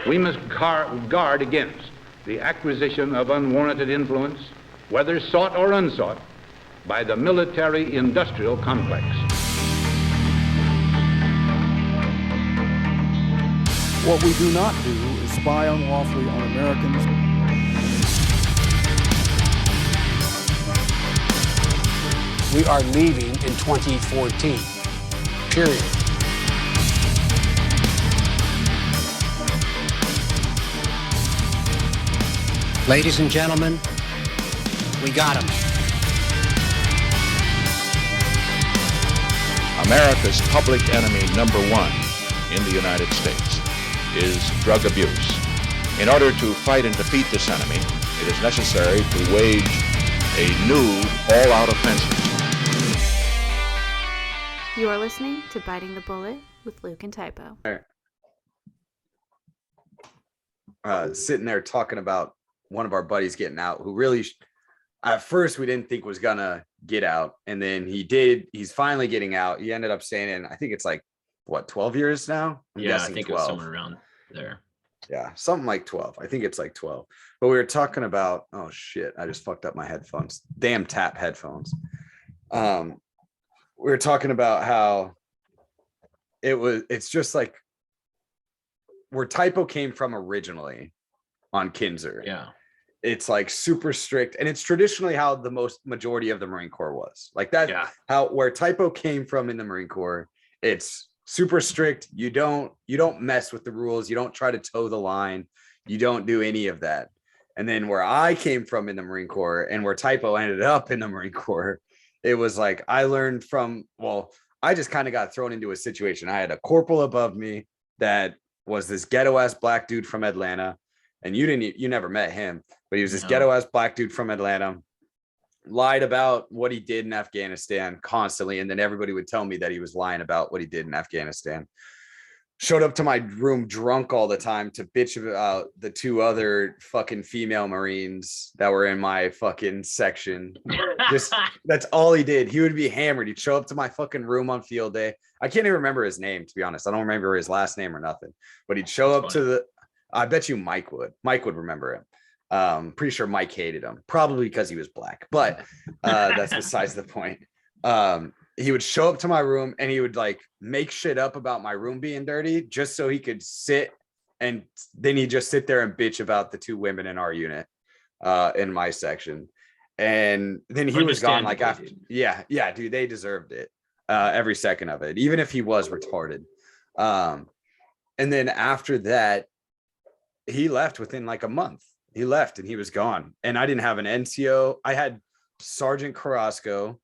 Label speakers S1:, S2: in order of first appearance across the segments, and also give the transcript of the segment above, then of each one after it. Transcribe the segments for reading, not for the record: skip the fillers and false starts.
S1: We must guard against the acquisition of unwarranted influence, whether sought or unsought, by the military-industrial complex.
S2: What we do not do is spy unlawfully on Americans.
S3: We are leaving in 2014, period. Ladies and gentlemen, we got him.
S4: America's public enemy number one in the United States is drug abuse. In order to fight and defeat this enemy, it is necessary to wage a new all-out offensive.
S5: You are listening to Biting the Bullet with Luke and Typo.
S6: Sitting there talking about one of our buddies getting out, who really, at first we didn't think was gonna get out, and then he did. He's finally getting out. He ended up staying in, I think it's like, what, 12 years now?
S7: Yeah, I think 12. It was somewhere around there.
S6: Yeah, something like 12. I think it's like 12. But we were talking about, oh shit, I just fucked up my headphones. Damn tap headphones. We were talking about how it's just like where Typo came from originally on Kinzer.
S7: Yeah.
S6: It's like super strict, and it's traditionally how the majority of the Marine Corps was like that. Yeah. How where Typo came from in the Marine Corps, it's super strict. You don't mess with the rules. You don't try to toe the line. You don't do any of that. And then where I came from in the Marine Corps and where Typo ended up in the Marine Corps, it was like I learned from, well, I just kind of got thrown into a situation. I had a corporal above me that was this ghetto ass black dude from Atlanta. And you never met him, but he was this ghetto ass black dude from Atlanta, lied about what he did in Afghanistan constantly. And then everybody would tell me that he was lying about what he did in Afghanistan. Showed up to my room drunk all the time to bitch about the two other fucking female Marines that were in my fucking section. Just that's all he did. He would be hammered. He'd show up to my fucking room on field day. I can't even remember his name, to be honest. I don't remember his last name or nothing, but he'd show up to the, I bet you Mike would remember him. Pretty sure Mike hated him, probably because he was black, but that's besides the point. He would show up to my room and he would like make shit up about my room being dirty just so he could sit, and then he'd just sit there and bitch about the two women in our unit in my section. And then he was gone like after, yeah, dude, they deserved it. Every second of it, even if he was retarded. And then after that, he left within like a month. He left and he was gone. And I didn't have an NCO. I had Sergeant Carrasco,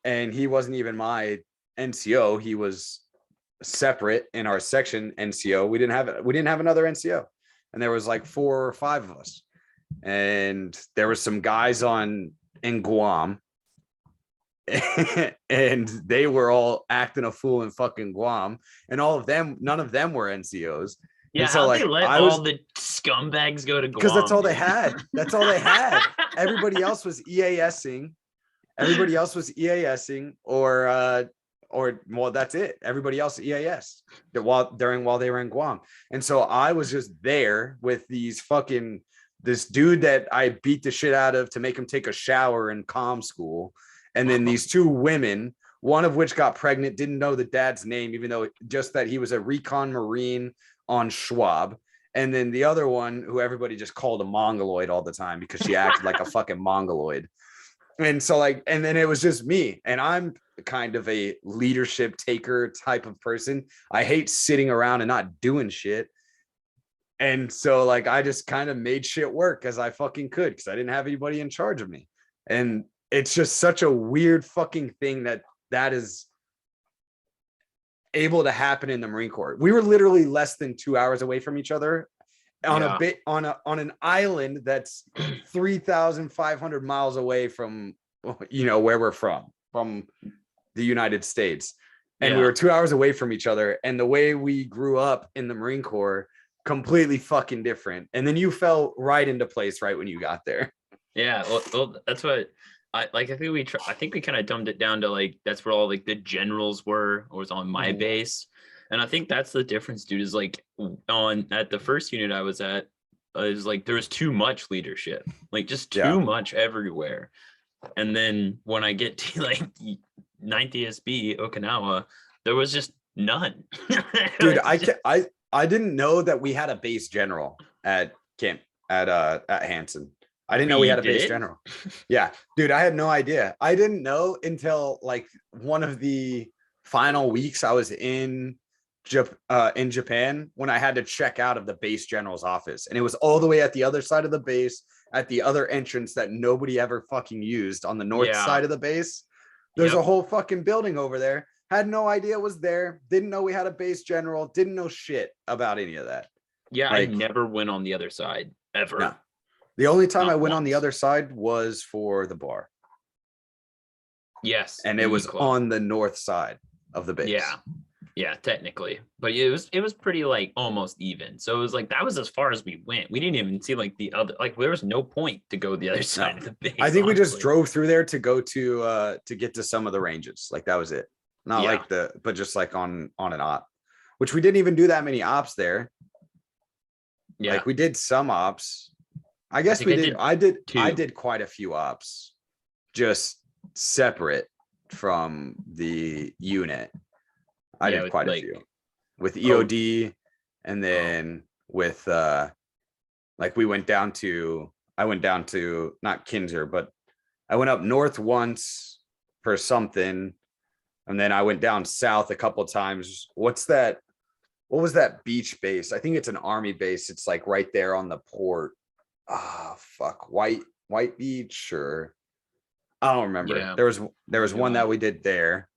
S6: and he wasn't even my NCO. He was separate in our section NCO. We didn't have another NCO. And there was like 4 or 5 of us. And there were some guys in Guam. And they were all acting a fool in fucking Guam. And none of them were NCOs.
S7: Yeah,
S6: so,
S7: how
S6: like,
S7: they let all the scumbags go to Guam?
S6: Because that's all they had. That's all they had. Everybody else was EASing. Or well, that's it. Everybody else EAS while they were in Guam. And so I was just there with this dude that I beat the shit out of to make him take a shower in comm school. And then these 2 women, one of which got pregnant, didn't know the dad's name, even though just that he was a recon Marine on Schwab. And then the other one, who everybody just called a mongoloid all the time because she acted like a fucking mongoloid. And so and then it was just me, and I'm kind of a leadership taker type of person. I hate sitting around and not doing shit. And so I just kind of made shit work as I fucking could, because I didn't have anybody in charge of me. And it's just such a weird fucking thing that is able to happen in the Marine Corps. We were literally less than 2 hours away from each other on an island that's 3,500 miles away from where we're from the United States. And we were 2 hours away from each other. And the way we grew up in the Marine Corps, completely fucking different. And then you fell right into place right when you got there.
S7: Yeah, well that's what I think we kind of dumbed it down to that's where all the generals were, or was on my base. And I think that's the difference, dude, is like at the first unit I was at, is like there was too much leadership, like just too much everywhere. And then when I get to like 9th ESB Okinawa, there was just none.
S6: Dude, I didn't know that we had a base general at camp at Hanson. I didn't know we had a base general. Yeah, dude, I had no idea. I didn't know until like one of the final weeks I was in Japan when I had to check out of the base general's office, and it was all the way at the other side of the base, at the other entrance that nobody ever fucking used on the north side of the base. There's a whole fucking building over there. Had no idea it was there. Didn't know we had a base general. Didn't know shit about any of that.
S7: Yeah, like, I never went on the other side ever. No.
S6: The only time I went on the other side was for the bar.
S7: Yes.
S6: And it was on the north side of the base.
S7: Yeah. Yeah, technically. But it was pretty like almost even. So it was like that was as far as we went. We didn't even see like the other, like there was no point to go the other side of the base.
S6: I think we just drove through there to go to get to some of the ranges. Like that was it. Not like but just like on an op, which we didn't even do that many ops there. Yeah. Like we did some ops. I guess we did. I did quite a few ops just separate from the unit. I did quite a few with EOD, and then with like I went down to not Kinzer, but I went up north once for something, and then I went down south a couple of times. What was that beach base? I think it's an army base. It's like right there on the port. White Beach, or I don't remember. Yeah. There was one that we did there.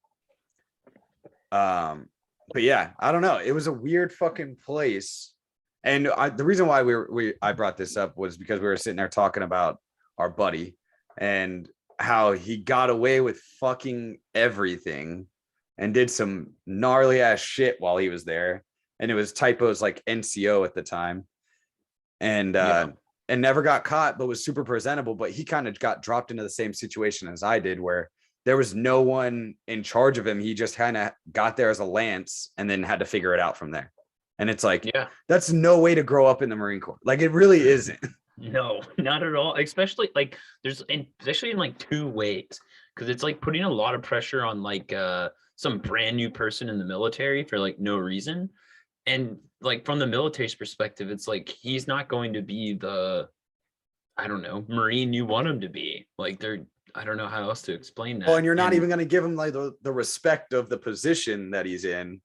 S6: But yeah, I don't know. It was a weird fucking place. And the reason why I brought this up was because we were sitting there talking about our buddy and how he got away with fucking everything and did some gnarly ass shit while he was there. And it was typos like NCO at the time. And never got caught, but was super presentable. But he kind of got dropped into the same situation as I did, where there was no one in charge of him. He just kind of got there as a lance and then had to figure it out from there. And it's like, that's no way to grow up in the Marine Corps. Like it really isn't.
S7: No, not at all. Especially like especially in like two ways, because it's like putting a lot of pressure on like some brand new person in the military for like no reason. And like from the military's perspective, it's like he's not going to be the, I don't know, Marine you want him to be. Like I don't know how else to explain that.
S6: Oh, and you're not even going to give him like the respect of the position that he's in.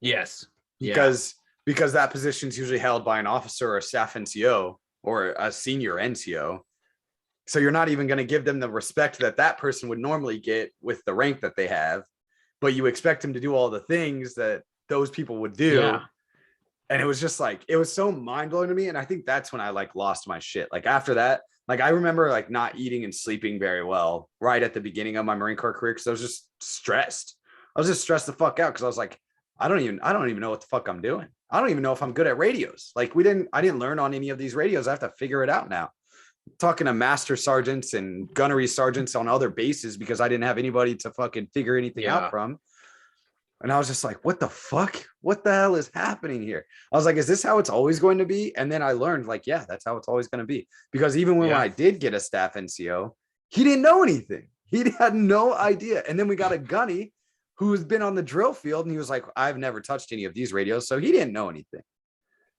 S7: Yes.
S6: Because that position is usually held by an officer or a staff NCO or a senior NCO. So you're not even going to give them the respect that person would normally get with the rank that they have, but you expect him to do all the things that those people would do. Yeah. And it was just like, it was so mind blowing to me. And I think that's when I like lost my shit. Like after that, like I remember like not eating and sleeping very well right at the beginning of my Marine Corps career, because I was just stressed. I was just stressed the fuck out because I was like, I don't even know what the fuck I'm doing. I don't even know if I'm good at radios. Like I didn't learn on any of these radios. I have to figure it out now. I'm talking to master sergeants and gunnery sergeants on other bases because I didn't have anybody to fucking figure anything out from. And I was just like, what the fuck? What the hell is happening here? I was like, is this how it's always going to be? And then I learned like, yeah, that's how it's always going to be. Because even when I did get a staff NCO, he didn't know anything. He had no idea. And then we got a gunny who's been on the drill field, and he was like, I've never touched any of these radios. So he didn't know anything.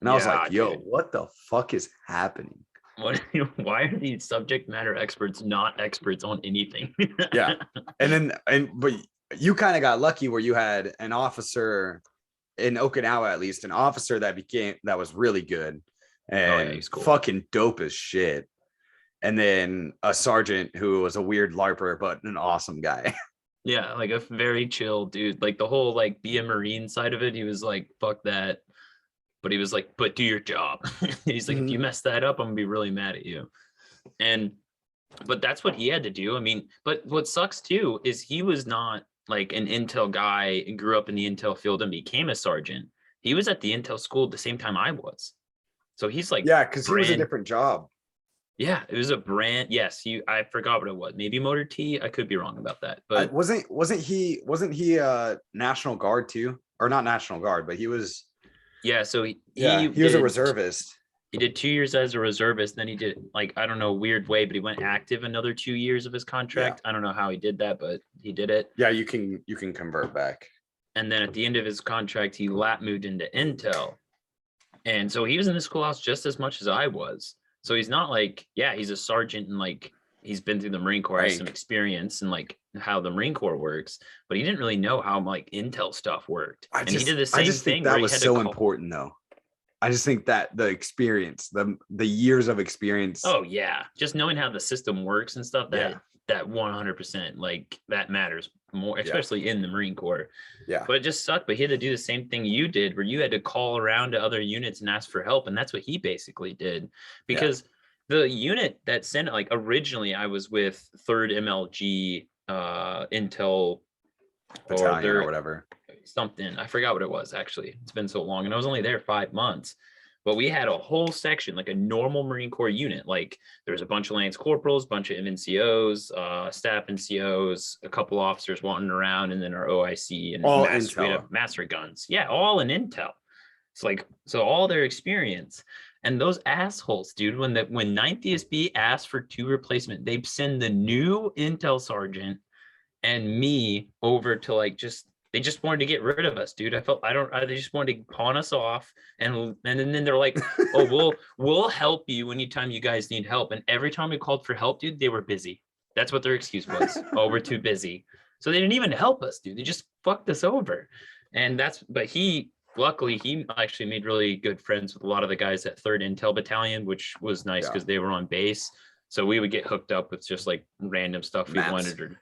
S6: And I was like, yo, what the fuck is happening?
S7: Why are these subject matter experts not experts on anything?
S6: Yeah. But you kind of got lucky where you had an officer in Okinawa, at least an officer that was really good and he's cool. Fucking dope as shit. And then a sergeant who was a weird LARPer, but an awesome guy.
S7: Yeah. Like a very chill dude. Like the whole, like be a Marine side of it. He was like, fuck that. But he was like, but do your job. He's like, if you mess that up, I'm gonna be really mad at you. But that's what he had to do. I mean, but what sucks too, is he was not like an intel guy and grew up in the intel field and became a sergeant. He was at the intel school at the same time I was. So he's like,
S6: because he was a different job.
S7: Yeah, it was a brand. Yes, I forgot what it was. Maybe Motor T. I could be wrong about that. But
S6: wasn't he National Guard too? or not National Guard, but he was.
S7: Yeah, so he
S6: was a reservist.
S7: He did 2 years as a reservist. Then he did, like, I don't know, weird way, but he went active another 2 years of his contract. I don't know how he did that, but he did it.
S6: Yeah, you can convert back.
S7: And then at the end of his contract, he moved into Intel. And so he was in the schoolhouse just as much as I was. So he's not like, he's a sergeant and like he's been through the Marine Corps, has some experience and like how the Marine Corps works, but he didn't really know how like Intel stuff worked. He did the same thing.
S6: That was so important though. I just think that the experience, the years of experience.
S7: Oh yeah, just knowing how the system works and stuff. That 100% like that matters more, especially in the Marine Corps.
S6: Yeah.
S7: But it just sucked. But he had to do the same thing you did, where you had to call around to other units and ask for help, and that's what he basically did, because the unit that sent, like, originally I was with 3rd MLG Intel
S6: Battalion or whatever.
S7: Something. I forgot what it was, actually. It's been so long, and I was only there 5 months. But we had a whole section, like a normal Marine Corps unit. Like there was a bunch of Lance Corporals, a bunch of MNCOs, staff NCOs, a couple officers wandering around, and then our OIC and
S6: all
S7: master guns. Yeah, all in Intel. It's like, so all their experience. And those assholes, dude, when 9th ESB asked for 2 replacement, they'd send the new Intel sergeant and me over to like they just wanted to get rid of us, dude. They just wanted to pawn us off. And then they're like, oh, we'll help you anytime you guys need help. And every time we called for help, dude, they were busy. That's what their excuse was. Oh, we're too busy. So they didn't even help us, dude. They just fucked us over. But luckily, he actually made really good friends with a lot of the guys at 3rd Intel Battalion, which was nice because they were on base. So we would get hooked up with just like random stuff we wanted, or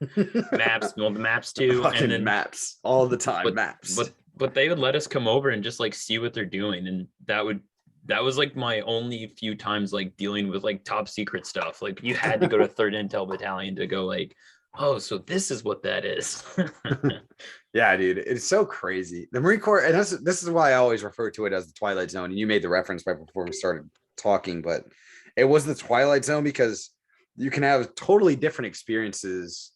S7: maps, the maps too.
S6: And then maps all the time, maps.
S7: But they would let us come over and just like see what they're doing. And that was like my only few times like dealing with like top secret stuff. Like you had to go to 3rd Intel Battalion to go like, oh, so this is what that is.
S6: Yeah, dude, it's so crazy. The Marine Corps, and this is why I always refer to it as the Twilight Zone. And you made the reference right before we started talking, but it was the Twilight Zone because you can have totally different experiences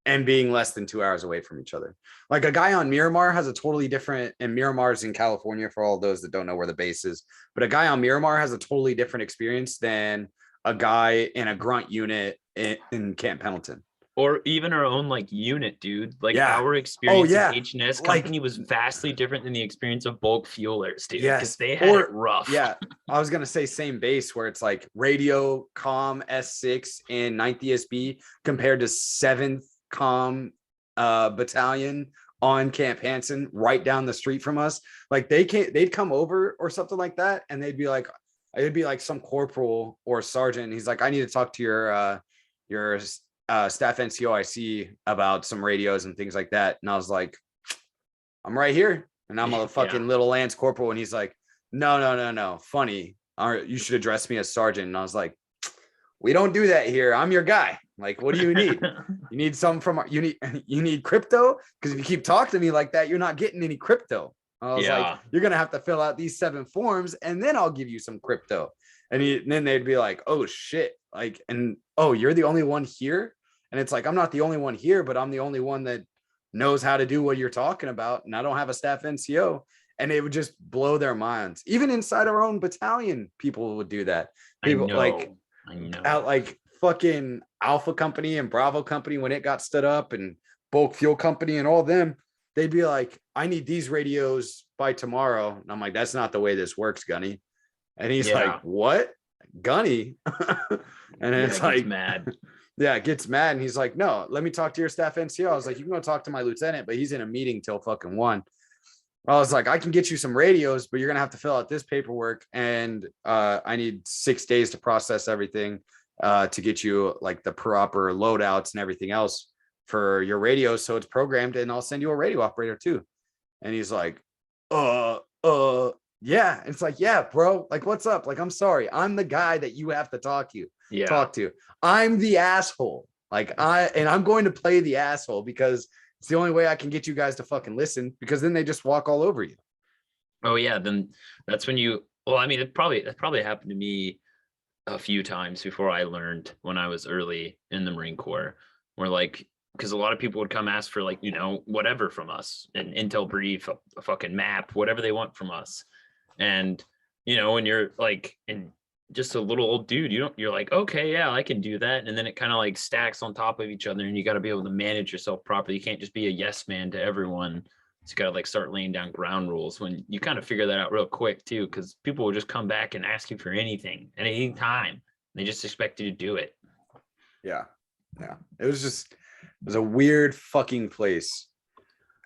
S6: and being less than 2 hours away from each other. Like a guy on Miramar has a totally different, and Miramar's in California for all those that don't know where the base is, but a guy on Miramar has a totally different experience than a guy in a grunt unit in Camp Pendleton.
S7: Or even our own like unit, dude. Like our experience at H&S Company was vastly different than the experience of bulk fuelers, dude. Because they had it rough.
S6: Yeah, I was gonna say same base where it's like radio comm S6 in 9th ESB compared to 7th comm battalion on Camp Hansen right down the street from us. Like they'd come over or something like that, and they'd be like, it'd be like some corporal or sergeant. And he's like, I need to talk to your staff NCOIC about some radios and things like that. And I was like, I'm right here. And I'm a fucking little Lance Corporal. And he's like, no. Funny. You should address me as sergeant. And I was like, we don't do that here. I'm your guy. Like, what do you need? You need something from you need crypto? Because if you keep talking to me like that, you're not getting any crypto. I was like, you're going to have to fill out these 7 forms and then I'll give you some crypto. And then they'd be like, oh shit. Like, and oh, you're the only one here. And it's like, I'm not the only one here, but I'm the only one that knows how to do what you're talking about. And I don't have a staff NCO. And it would just blow their minds. Even inside our own battalion, people would do that. People I know. Out like fucking Alpha Company and Bravo Company, when it got stood up, and Bulk Fuel Company and all them, they'd be like, I need these radios by tomorrow. And I'm like, that's not the way this works, Gunny. And he's like, what? Gunny? And it's like,
S7: mad.
S6: Yeah, gets mad. And he's like, no, let me talk to your staff NCO. I was like, you can go talk to my lieutenant, but he's in a meeting till fucking 1. I was like, I can get you some radios, but you're going to have to fill out this paperwork. And I need 6 days to process everything to get you like the proper loadouts and everything else for your radios. So it's programmed, and I'll send you a radio operator too. And he's like, yeah. It's like, yeah, bro, like, what's up? Like, I'm sorry. I'm the guy that you have to talk to. I'm the asshole. Like I'm going to play the asshole because it's the only way I can get you guys to fucking listen, because then they just walk all over you.
S7: Oh yeah. Then that's when that probably happened to me a few times before I learned when I was early in the Marine Corps, where like because a lot of people would come ask for like, whatever from us, an intel brief, a fucking map, whatever they want from us. And, when you're like, and just a little old dude, you're like, okay, yeah, I can do that. And then it kind of like stacks on top of each other, and you got to be able to manage yourself properly. You can't just be a yes man to everyone. So you got to like start laying down ground rules when you kind of figure that out real quick too, because people will just come back and ask you for anything at any time. They just expect you to do it.
S6: Yeah. It was a weird fucking place.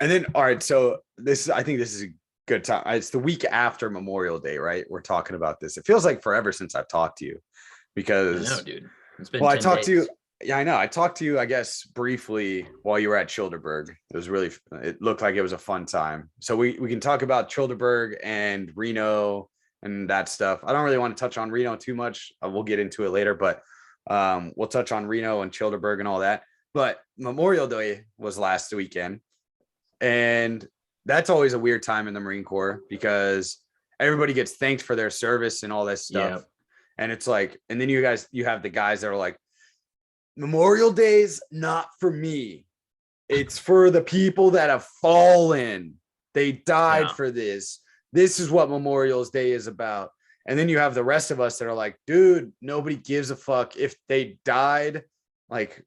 S6: And then, all right, so I think this is a good time. It's the week after Memorial Day, right? We're talking about this. It feels like forever since I've talked to you, because
S7: I know, dude. It's been
S6: well,
S7: 10
S6: I talked
S7: days.
S6: to you. Yeah, I know. I talked to you, I guess, briefly while you were at Childersburg. It looked like it was a fun time. So we can talk about Childersburg and Reno and that stuff. I don't really want to touch on Reno too much. We'll get into it later, but we'll touch on Reno and Childersburg and all that. But Memorial Day was last weekend, and that's always a weird time in the Marine Corps because everybody gets thanked for their service and all that stuff.
S7: Yep.
S6: And it's like, and then you have the guys that are like, Memorial Day's not for me. It's for the people that have fallen. They died for this. This is what Memorial Day is about. And then you have the rest of us that are like, dude, nobody gives a fuck if they died. Like,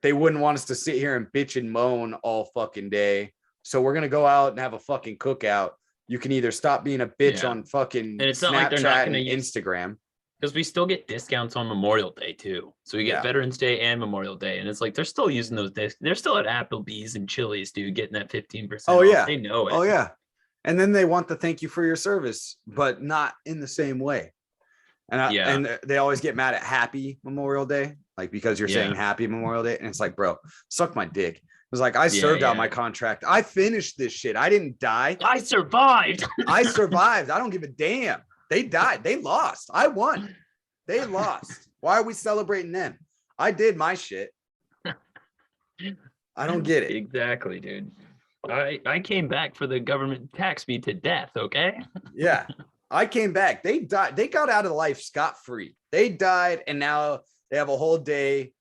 S6: they wouldn't want us to sit here and bitch and moan all fucking day. So we're going to go out and have a fucking cookout. You can either stop being a bitch on fucking
S7: and it's not
S6: Snapchat
S7: like they're not
S6: and
S7: going to use
S6: Instagram.
S7: Because we still get discounts on Memorial Day too. So we get Veterans Day and Memorial Day. And it's like, they're still using those days. They're still at Applebee's and Chili's, dude, getting that 15%.
S6: Oh, yeah.
S7: They know it.
S6: Oh, yeah. And then they want to thank you for your service, but not in the same way. And they always get mad at Happy Memorial Day, like because you're saying Happy Memorial Day. And it's like, bro, suck my dick. It was like, I served out my contract. I finished this shit. I didn't die.
S7: I survived.
S6: I survived. I don't give a damn. They died. They lost. I won. They lost. Why are we celebrating them? I did my shit. I don't get it.
S7: Exactly, dude. I came back for the government tax me to death, okay?
S6: Yeah. I came back. They died. They got out of life scot-free. They died, and now they have a whole day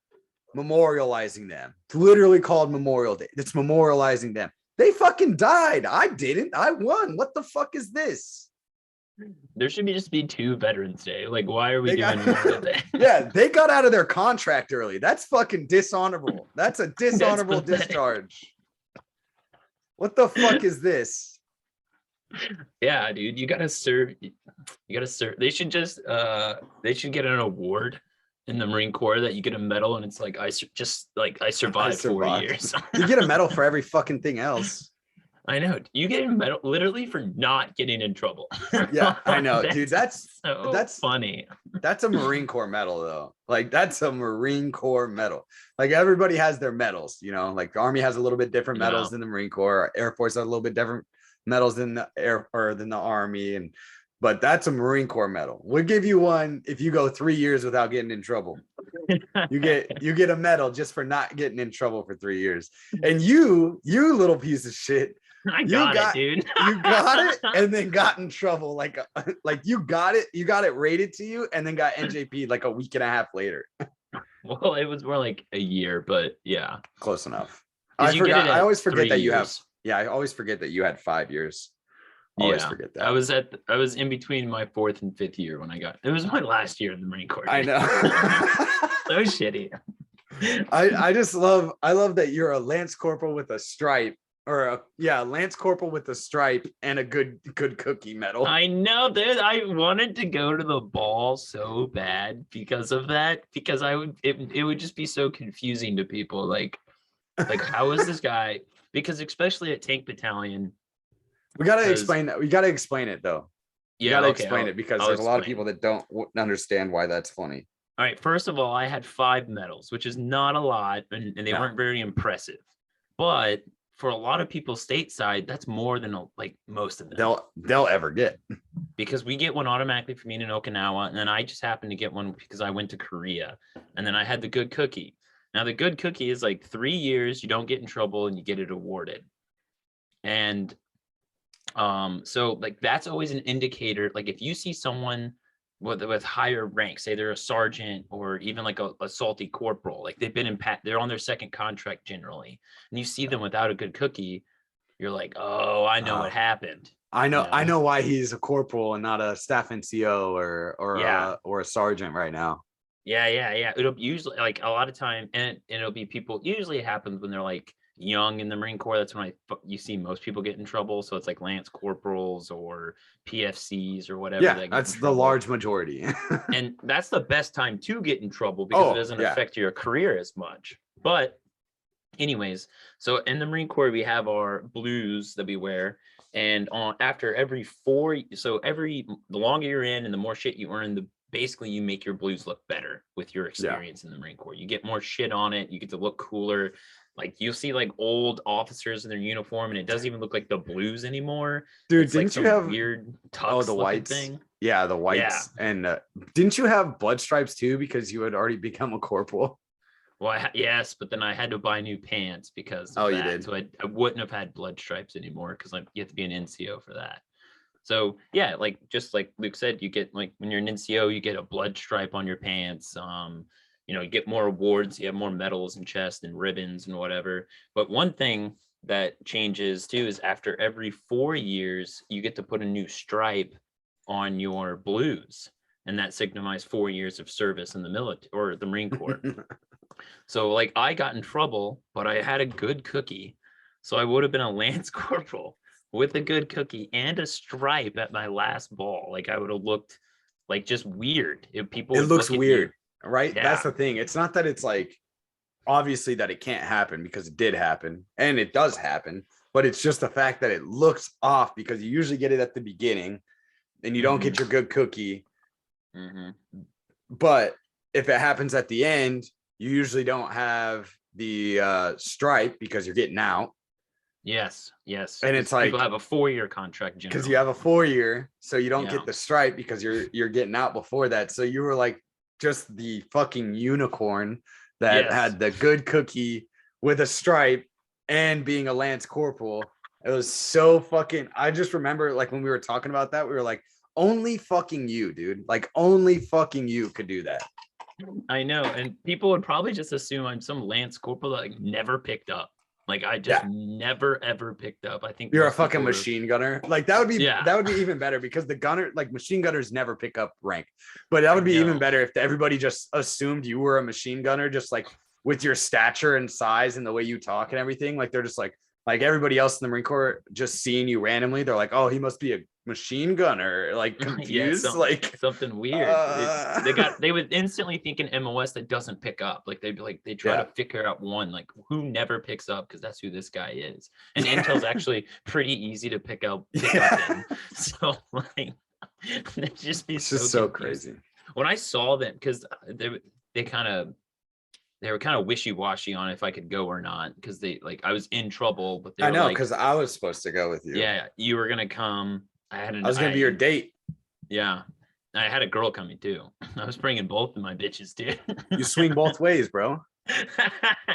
S6: memorializing them. It's literally called Memorial Day. It's memorializing them. They fucking died. I didn't. I won. What the fuck is this?
S7: There should just be 2 Veterans Day. Like, why are we doing Memorial Day?
S6: Yeah, they got out of their contract early. That's fucking dishonorable. That's a dishonorable discharge. What the fuck is this?
S7: Yeah, dude, you gotta serve. They should just they should get an award in the Marine Corps that you get a medal, and it's like I survived 4 years.
S6: You get a medal for every fucking thing else.
S7: I know. You get a medal literally for not getting in trouble.
S6: Yeah, I know, dude. That's
S7: funny.
S6: That's a Marine Corps medal, though. Like, that's a Marine Corps medal. Like, everybody has their medals, like the Army has a little bit different medals than the Marine Corps. Air Force has a little bit different medals than the Army, but that's a Marine Corps medal. We'll give you one if you go 3 years without getting in trouble. You get a medal just for not getting in trouble for 3 years. And you little piece of shit.
S7: I got it, dude.
S6: You got it and then got in trouble. Like you got it rated to you and then got NJP'd like a week and a half later.
S7: Well, it was more like a year, but yeah.
S6: Close enough. I always forget that you have. Yeah, I always forget that you had 5 years. Always forget that.
S7: I was in between my 4th and 5th year when it was my last year in the Marine Corps.
S6: I know.
S7: So shitty.
S6: I love that you're a Lance Corporal with a stripe. Lance Corporal with a stripe and a good cookie medal.
S7: I know, dude. I wanted to go to the ball so bad because of that. Because it would just be so confusing to people. Like how is this guy? Because especially at Tank Battalion,
S6: we gotta explain that. We gotta explain it though.
S7: Yeah,
S6: you gotta explain it because there's a lot of people that don't understand why that's funny.
S7: All right. First of all, I had 5 medals, which is not a lot, and they weren't very impressive. But for a lot of people stateside, that's more than most of them
S6: they'll ever get,
S7: because we get one automatically for being in Okinawa, and then I just happened to get one because I went to Korea, and then I had the good cookie. Now the good cookie is like 3 years, you don't get in trouble, and you get it awarded. And so like that's always an indicator. Like if you see someone with higher ranks, say they're a sergeant or even like a salty corporal, like they've been they're on their second contract generally, and you see them without a good cookie, you're like, oh, I know what happened.
S6: I know,
S7: You know?
S6: I know why he's a corporal and not a staff NCO or a sergeant right now.
S7: Yeah. It'll be usually like a lot of time, and it'll be people. Usually it happens when they're like young in the Marine Corps. That's when you see most people get in trouble. So it's like Lance Corporals or PFCs or whatever.
S6: Yeah, that's the large majority.
S7: And that's the best time to get in trouble because it doesn't affect your career as much. But anyways, so in the Marine Corps, we have our blues that we wear. And after every the longer you're in and the more shit you earn, basically you make your blues look better with your experience in the Marine Corps. You get more shit on it. You get to look cooler. Like you'll see like old officers in their uniform and it doesn't even look like the blues anymore.
S6: Dude,
S7: it's
S6: didn't
S7: like
S6: you have
S7: weird tux
S6: the whites
S7: thing?
S6: Yeah, the whites. Yeah. And didn't you have blood stripes too because you had already become a corporal?
S7: Well, yes, but then I had to buy new pants because
S6: you did.
S7: So I wouldn't have had blood stripes anymore because you have to be an NCO for that. So yeah, like just like Luke said, you get like when you're an NCO, you get a blood stripe on your pants. You get more awards, you have more medals and chests and ribbons and whatever. But one thing that changes too is after every 4 years, you get to put a new stripe on your blues, and that signifies 4 years of service in the military or the Marine Corps. So like I got in trouble, but I had a good cookie, so I would have been a Lance Corporal with a good cookie and a stripe at my last ball. Like I would have looked like just weird. It
S6: looks weird, right?
S7: Yeah.
S6: That's the thing. It's not that it's like obviously that it can't happen because it did happen and it does happen, but it's just the fact that it looks off because you usually get it at the beginning and you don't get your good cookie. But if it happens at the end, you usually don't have the stripe because you're getting out.
S7: Yes.
S6: And it's like
S7: people have a 4-year contract
S6: because you have a 4-year, so you don't get the stripe because you're getting out before that. So you were like just the fucking unicorn that had the good cookie with a stripe and being a Lance Corporal. It was so fucking. I just remember like when we were talking about that, we were like, only fucking you, dude. Like only fucking you could do that.
S7: I know, and people would probably just assume I'm some Lance Corporal that like never picked up. Like I just never ever picked up. I think
S6: you're a fucking machine gunner. Like that would be even better because the gunner, like machine gunners never pick up rank. But that would be even better if everybody just assumed you were a machine gunner, just like with your stature and size and the way you talk and everything. Like they're just like everybody else in the Marine Corps just seeing you randomly. They're like, oh, he must be a machine gunner, like confused, like
S7: something weird. They would instantly think an MOS that doesn't pick up. Like they'd be like, they try to figure out one, like who never picks up because that's who this guy is. And intel's actually pretty easy to pick up in. So like it'd just be
S6: so crazy.
S7: When I saw them, because they were kind of wishy-washy on if I could go or not, because I was in trouble, but
S6: I know because I was supposed to go with you.
S7: Yeah, you were gonna come. I was
S6: gonna be your date.
S7: Yeah, I had a girl coming too. I was bringing both of my bitches, dude.
S6: You swing both ways, bro.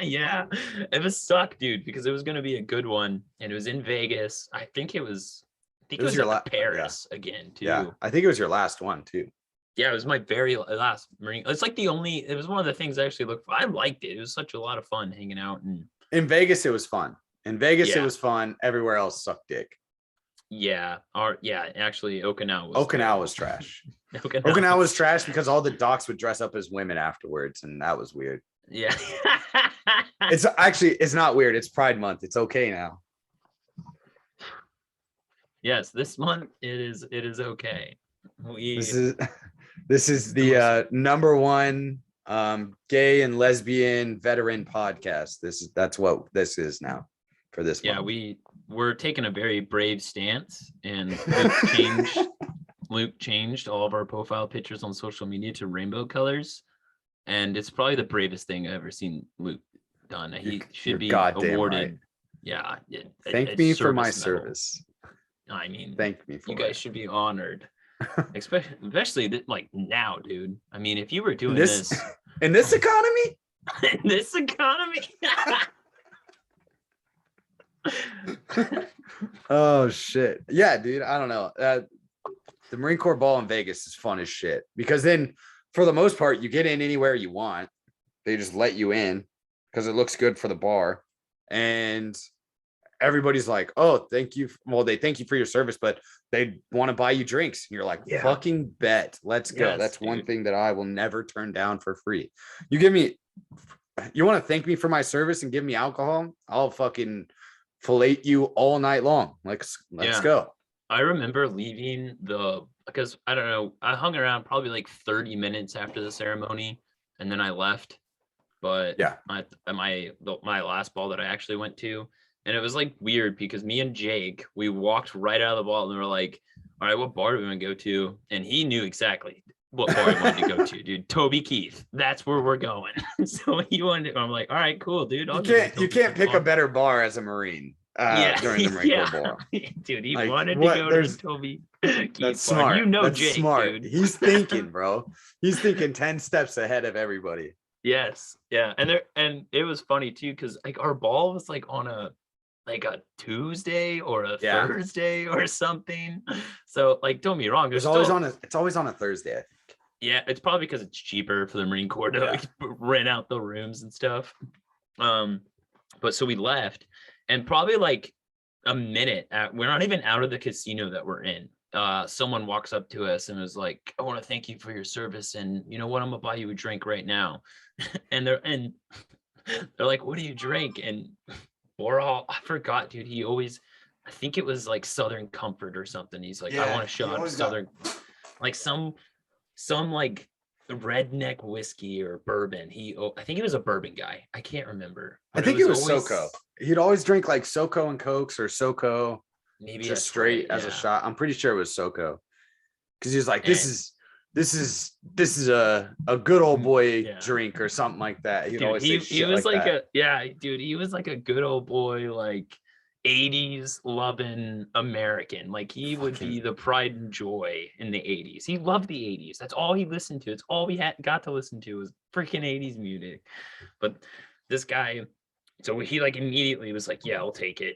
S7: Yeah, it was suck, dude, because it was gonna be a good one, and it was in Vegas. I think it was your Paris again too.
S6: Yeah, I think it was your last one too.
S7: Yeah, it was my very last Marine. It's like it was one of the things I actually looked for. I liked it. It was such a lot of fun hanging out. And
S6: in Vegas, it was fun. It was fun. Everywhere else sucked dick.
S7: Yeah. Actually, Okinawa
S6: was trash. Okinawa was trash because all the docs would dress up as women afterwards, and that was weird.
S7: Yeah.
S6: It's not weird. It's Pride Month. It's okay now.
S7: Yes, this month it is okay.
S6: This is the number one gay and lesbian veteran podcast. That's what this is now for this month.
S7: We're taking a very brave stance, and Luke changed all of our profile pictures on social media to rainbow colors, and it's probably the bravest thing I've ever seen Luke done. He should be awarded. Right. Yeah.
S6: Thank me for my service.
S7: I mean,
S6: thank me for
S7: you guys should be honored. Especially like now, dude. I mean, if you were doing this
S6: in this economy, oh shit, yeah, dude. I don't know. the Marine Corps ball in Vegas is fun as shit, because then for the most part, you get in anywhere you want. They just let you in because it looks good for the bar. And everybody's like, oh, thank you. Well, they thank you for your service, but they want to buy you drinks. And you're like, fucking bet. Let's go.
S7: Yes,
S6: That's
S7: dude.
S6: one thing that I will never turn down for free. You want to thank me for my service and give me alcohol? I'll fucking fillet you all night long. Let's go.
S7: I remember leaving because I don't know, I hung around probably like 30 minutes after the ceremony and then I left. But
S6: yeah,
S7: my last ball that I actually went to, and it was like weird because me and Jake, we walked right out of the ball and we were like, all right, what bar do we want to go to? And he knew exactly what bar he wanted to go to, dude. Toby Keith, that's where we're going. So he wanted to, I'm like, all right, cool, dude.
S6: You can't pick a better bar as a Marine. During the Marine Corps ball.
S7: Dude, he wanted to go to Toby Keith.
S6: That's smart.
S7: You know,
S6: that's
S7: Jake,
S6: smart.
S7: dude.
S6: He's thinking, bro. He's thinking 10 steps ahead of everybody.
S7: Yes, yeah, and it was funny too because like our ball was like on a Tuesday or a Thursday or something. So like, don't be wrong.
S6: It's always on a Thursday, I think.
S7: Yeah, it's probably because it's cheaper for the Marine Corps to like, rent out the rooms and stuff. But so we left, and probably like a minute we're not even out of the casino that we're in. Someone walks up to us and was like, I want to thank you for your service, and you know what, I'm gonna buy you a drink right now. and they're like, what do you drink? And we're all, I forgot, dude. I think it was like Southern Comfort or something. He's like, I want a shot of Southern, like some like redneck whiskey or bourbon. I think he was a bourbon guy. I can't remember.
S6: I think it was SoCo. He'd always drink like SoCo and Cokes or SoCo.
S7: Maybe
S6: just straight as a shot. I'm pretty sure it was SoCo, because he was like, this is a good old boy drink or something like that. He'd always say shit
S7: was like
S6: that.
S7: he was like a good old boy, like 80s loving American. Like he would be the pride and joy in the 80s. He loved the 80s. That's all he listened to. It's all we got to listen to was freaking 80s music. But this guy, so he like immediately was like, yeah, I'll take it.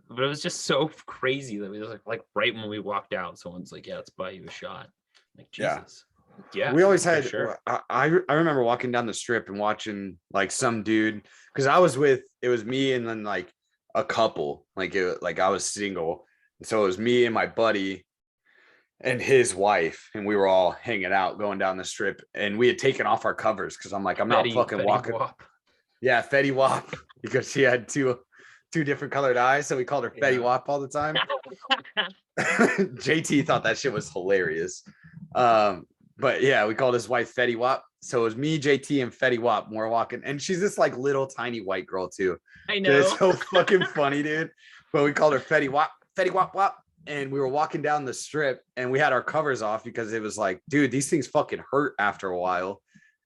S7: But it was just so crazy that we was like right when we walked out, someone's like, yeah, let's buy you a shot. Like, Jesus. Yeah.
S6: We always had, sure. I remember walking down the strip and watching like some dude, because it was me and then like a couple, like I was single. So it was me and my buddy and his wife, and we were all hanging out going down the strip, and we had taken off our covers because I'm like, I'm not fucking walking. Wap. Yeah, Fetty Wap, because she had two different colored eyes, so we called her Fetty Wap all the time. JT thought that shit was hilarious. But yeah, we called his wife Fetty Wap. So it was me, JT, and Fetty Wap. And we're walking, and she's this like little tiny white girl too.
S7: I know.
S6: It's so fucking funny, dude. But we called her Fetty Wap, Fetty Wap Wap. And we were walking down the strip, and we had our covers off because it was like, dude, these things fucking hurt after a while.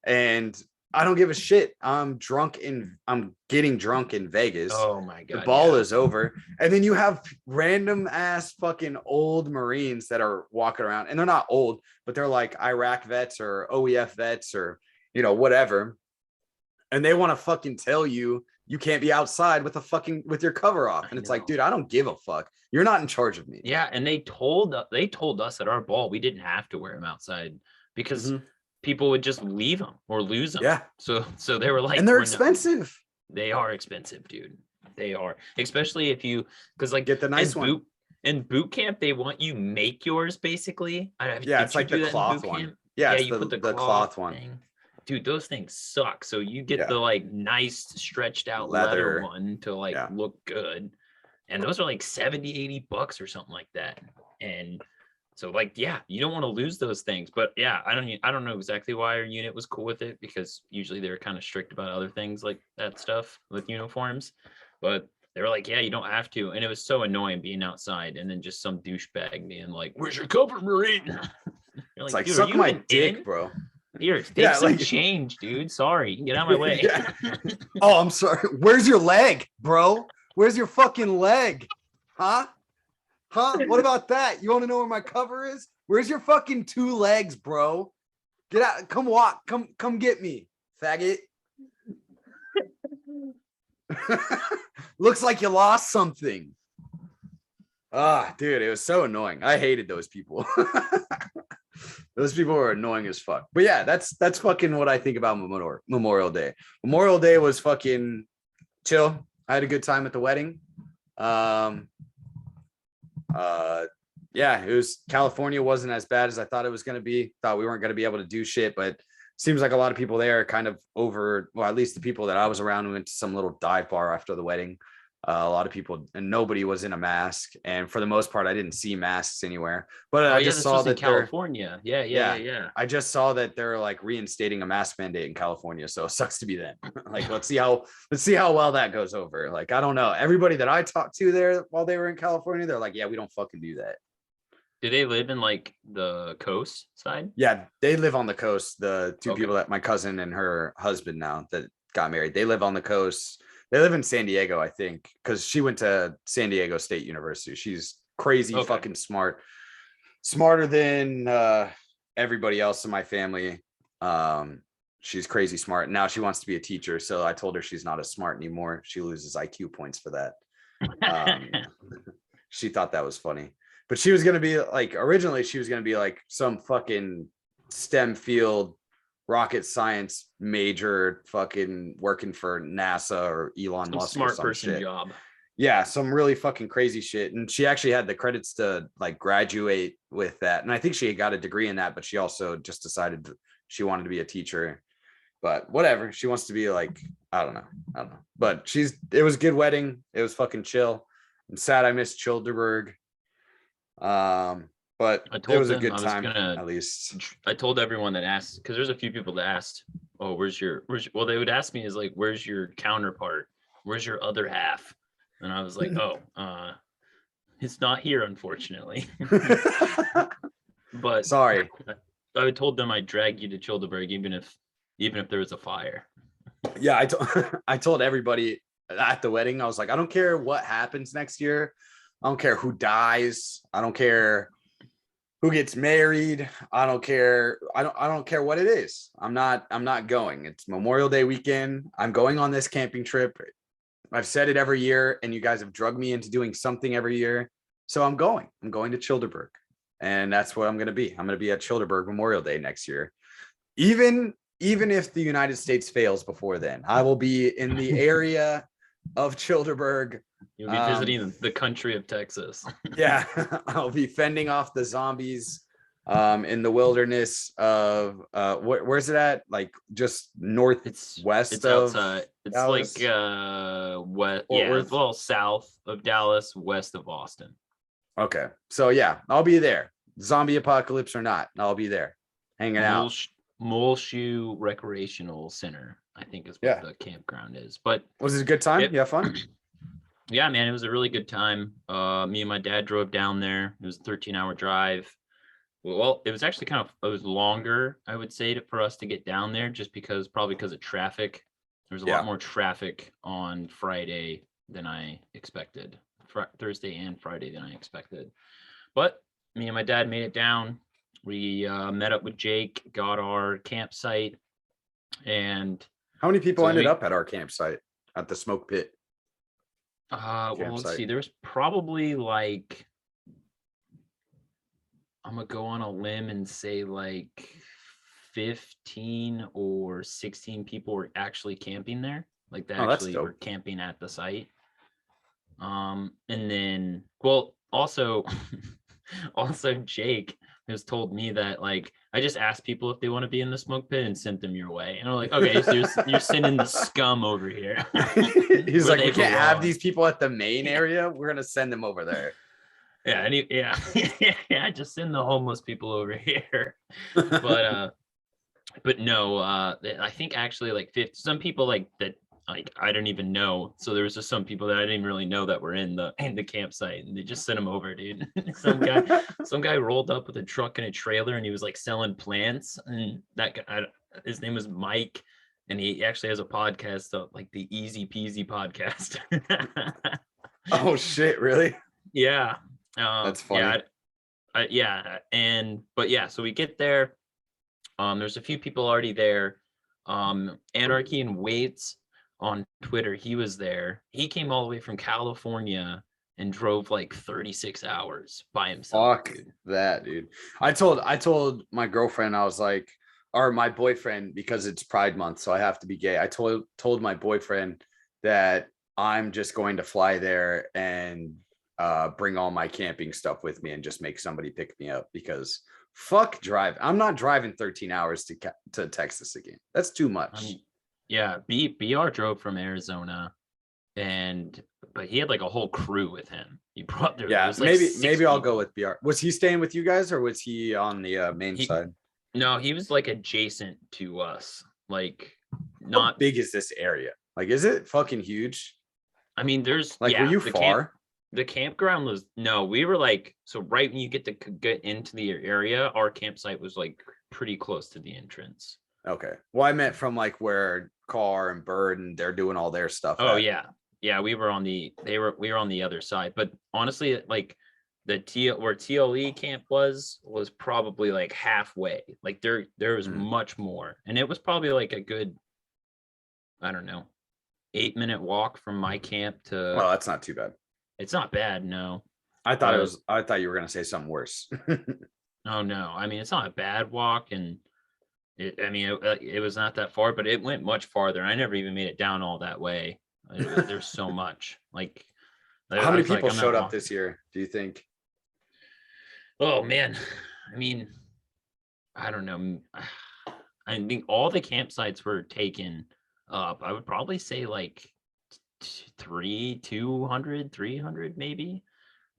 S6: And I don't give a shit. I'm getting drunk in Vegas.
S7: Oh my God.
S6: The ball is over. And then you have random ass fucking old Marines that are walking around, and they're not old, but they're like Iraq vets or OEF vets or, whatever. And they want to fucking tell you can't be outside with your cover off. And it's like, dude, I don't give a fuck. You're not in charge of me.
S7: Yeah. And they told us at our ball, we didn't have to wear them outside because people would just leave them or lose them.
S6: Yeah.
S7: So they were like,
S6: and they're expensive.
S7: They are expensive, dude. They are, especially if you, because like
S6: get the nice one.
S7: In boot camp, they want you make yours basically.
S6: It's like the cloth one. Yeah, it's
S7: you put the
S6: cloth one.
S7: Thing. Dude, those things suck. So you get the like nice stretched out leather one to like look good. And those are like $70-$80 or something like that. And so like, you don't want to lose those things. But yeah, I don't know exactly why our unit was cool with it, because usually they're kind of strict about other things like that stuff with uniforms. But they were like, yeah, you don't have to. And it was so annoying being outside and then just some douchebag being like, where's your cover, Marine? You're
S6: it's like, suck my dick, bro.
S7: Here, take some change, dude. Sorry, get out of my way.
S6: Oh, I'm sorry. Where's your leg, bro? Where's your fucking leg? Huh? What about that? You want to know where my cover is? Where's your fucking 2 legs, bro? Get out. Come walk. Come get me, faggot. Looks like you lost something. Dude, it was so annoying. I hated those people. Those people were annoying as fuck. But yeah, that's fucking what I think about Memorial Day. Memorial Day was fucking chill. I had a good time at the wedding. Yeah, it was, California wasn't as bad as I thought it was going to be. Thought we weren't going to be able to do shit, but seems like a lot of people there are kind of over, well, at least the people that I was around, we went to some little dive bar after the wedding. A lot of people, and nobody was in a mask, and for the most part I didn't see masks anywhere, but I just saw that
S7: California. Yeah.
S6: I just saw that they're like reinstating a mask mandate in California, so it sucks to be them. Like, let's see how well that goes over. Like, I don't know, everybody that I talked to there while they were in California, they're like, yeah, we don't fucking do that.
S7: Do they live in like the coast side?
S6: Yeah, they live on the coast. The two people that my cousin and her husband now that got married, they live on the coast. They live in San Diego, I think, because she went to San Diego State University. She's crazy fucking smart, smarter than everybody else in my family. She's crazy smart. Now she wants to be a teacher, so I told her she's not as smart anymore. She loses IQ points for that. She thought that was funny. But she was going to be like, originally she was going to be like some fucking STEM field rocket science major, fucking working for NASA or Elon Musk,
S7: smart
S6: or some
S7: person
S6: shit.
S7: Job.
S6: Yeah, some really fucking crazy shit. And she actually had the credits to like graduate with that. And I think she got a degree in that, but she also just decided she wanted to be a teacher. But whatever, she wants to be like, I don't know. But it was a good wedding. It was fucking chill. I'm sad I missed Childersburg. But it was a good time, at least.
S7: I told everyone that asked, because there's a few people that asked, oh, where's your, well, they would ask me is like, where's your counterpart? Where's your other half? And I was like, oh, it's not here, unfortunately. But
S6: sorry.
S7: I told them I'd drag you to Childersburg, even if there was a fire.
S6: Yeah, I told everybody at the wedding, I was like, I don't care what happens next year. I don't care who dies. I don't care who gets married. I don't care. I don't care what it is. I'm not going. It's Memorial Day weekend. I'm going on this camping trip. I've said it every year, and you guys have drugged me into doing something every year. So I'm going to Childersburg, and that's what I'm going to be. I'm going to be at Childersburg Memorial Day next year. Even if the United States fails before then, I will be in the area of Childersburg.
S7: You'll be visiting the country of Texas.
S6: Yeah, I'll be fending off the zombies in the wilderness of where's it at? Like just northwest. It's
S7: outside. It's
S6: Dallas?
S7: Like west. Yeah, well, south of Dallas, west of Austin.
S6: Okay, so yeah, I'll be there. Zombie apocalypse or not, I'll be there, hanging out.
S7: Muleshoe Recreational Center, I think is what the campground is. But
S6: was it a good time? You have fun?
S7: Yeah, man, it was a really good time. Me and my dad drove down there. It was a 13-hour drive. Well, it was actually it was longer, I would say, for us to get down there, just because of traffic. There was a lot more traffic on Friday than I expected. Thursday and Friday than I expected. But me and my dad made it down. We met up with Jake, got our campsite, and
S6: how many people ended up at our campsite at the smoke pit?
S7: Well, let's see. There's probably like, I'm gonna go on a limb and say like 15 or 16 people were actually camping there. Like they actually were camping at the site. And then, well, also Jake has told me that, like, I just asked people if they want to be in the smoke pit and sent them your way. And I'm like, okay, so you're sending the scum over here.
S6: He's like, we can't have these people at the main area. We're going to send them over there.
S7: Yeah. Yeah. Just send the homeless people over here. But no, I think actually like some people like that, like I don't even know. So there was just some people that I didn't really know that were in the campsite, and they just sent them over, dude. some guy rolled up with a truck and a trailer, and he was like selling plants. And that guy, his name was Mike, and he actually has a podcast, like the Easy Peasy podcast.
S6: Oh shit! Really?
S7: Yeah.
S6: That's funny.
S7: So we get there. There's a few people already there. Anarchy and Weights on Twitter, he was there. He came all the way from California and drove like 36 hours by himself.
S6: Fuck that, dude. I told my girlfriend, I was like, or my boyfriend, because it's Pride Month, so I have to be gay. I told my boyfriend that I'm just going to fly there and bring all my camping stuff with me and just make somebody pick me up, because fuck drive. I'm not driving 13 hours to Texas again. That's too much.
S7: Yeah, BR drove from Arizona, but he had like a whole crew with him. He brought there.
S6: Yeah,
S7: like
S6: maybe I'll go with BR. Was he staying with you guys, or was he on the main side?
S7: No, he was like adjacent to us. Like,
S6: how big is this area? Like, is it fucking huge?
S7: I mean, there's
S6: like, were you far?
S7: The campground was we were like, so right when you get into the area, our campsite was like pretty close to the entrance.
S6: Okay. Well, I meant from like where Carr and Bird and they're doing all their stuff.
S7: Oh yeah, we were on the other side. But honestly, like where TLE camp was probably like halfway. Like there was much more, and it was probably like a good, I don't know, 8-minute walk from my camp to.
S6: Well, that's not too bad.
S7: It's not bad, no.
S6: I thought you were gonna say something worse.
S7: Oh no, I mean, it's not a bad walk, and it was not that far, but it went much farther. I never even made it down all that way. There's so much. Like,
S6: how many people showed up this year, do you think?
S7: Oh man, I mean, I don't know. I think all the campsites were taken up. I would probably say like 200, 300 maybe.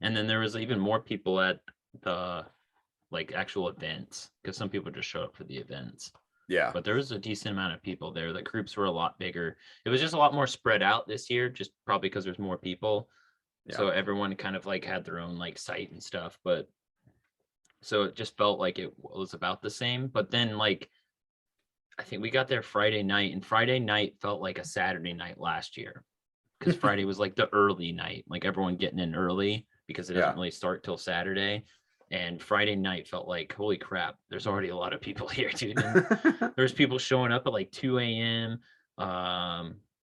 S7: And then there was even more people at the like actual events, because some people just show up for the events.
S6: Yeah,
S7: but there was a decent amount of people there. The groups were a lot bigger. It was just a lot more spread out this year, just probably because there's more people. Yeah. So everyone kind of like had their own like site and stuff, but so it just felt like it was about the same. But then like I think we got there Friday night, and Friday night felt like a Saturday night last year, because Friday was like the early night, like everyone getting in early because it doesn't really start till Saturday. And Friday night felt like, holy crap, there's already a lot of people here, dude. And there's people showing up at like 2 a.m.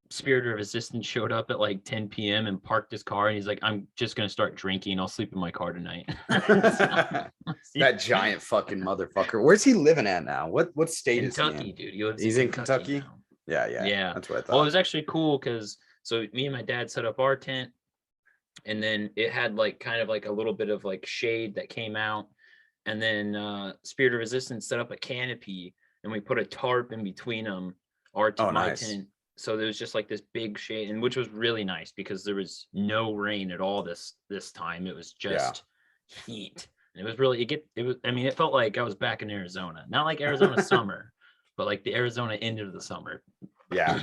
S7: Spirit of Resistance showed up at like 10 p.m. and parked his car, and he's like, I'm just gonna start drinking. I'll sleep in my car tonight.
S6: That giant fucking motherfucker. Where's he living at now? What state is he in?
S7: Kentucky, dude.
S6: He's in Kentucky?
S7: Yeah.
S6: That's what I thought.
S7: Well, it was actually cool because so me and my dad set up our tent, and then it had like kind of like a little bit of like shade that came out, and then Spirit of Resistance set up a canopy, and we put a tarp in between them, my tent. So there was just like this big shade, and which was really nice because there was no rain at all this time. It was just heat. And it was really it felt like I was back in Arizona. Not like Arizona summer, but like the Arizona end of the summer.
S6: Yeah.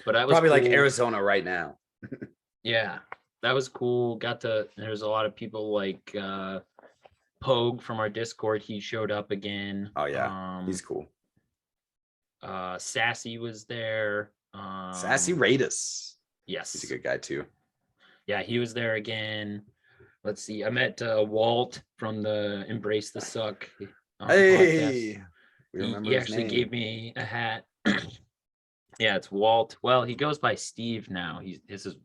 S7: But I was
S6: probably cool. Like Arizona right now.
S7: Yeah. That was cool. There's a lot of people like Pogue from our Discord. He showed up again.
S6: Oh yeah. He's cool.
S7: Sassy was there.
S6: Sassy Raidus.
S7: Yes.
S6: He's a good guy too.
S7: Yeah, he was there again. Let's see. I met Walt from the Embrace the Suck
S6: podcast.
S7: He actually gave me a hat. Yeah, it's Walt. Well, he goes by Steve now.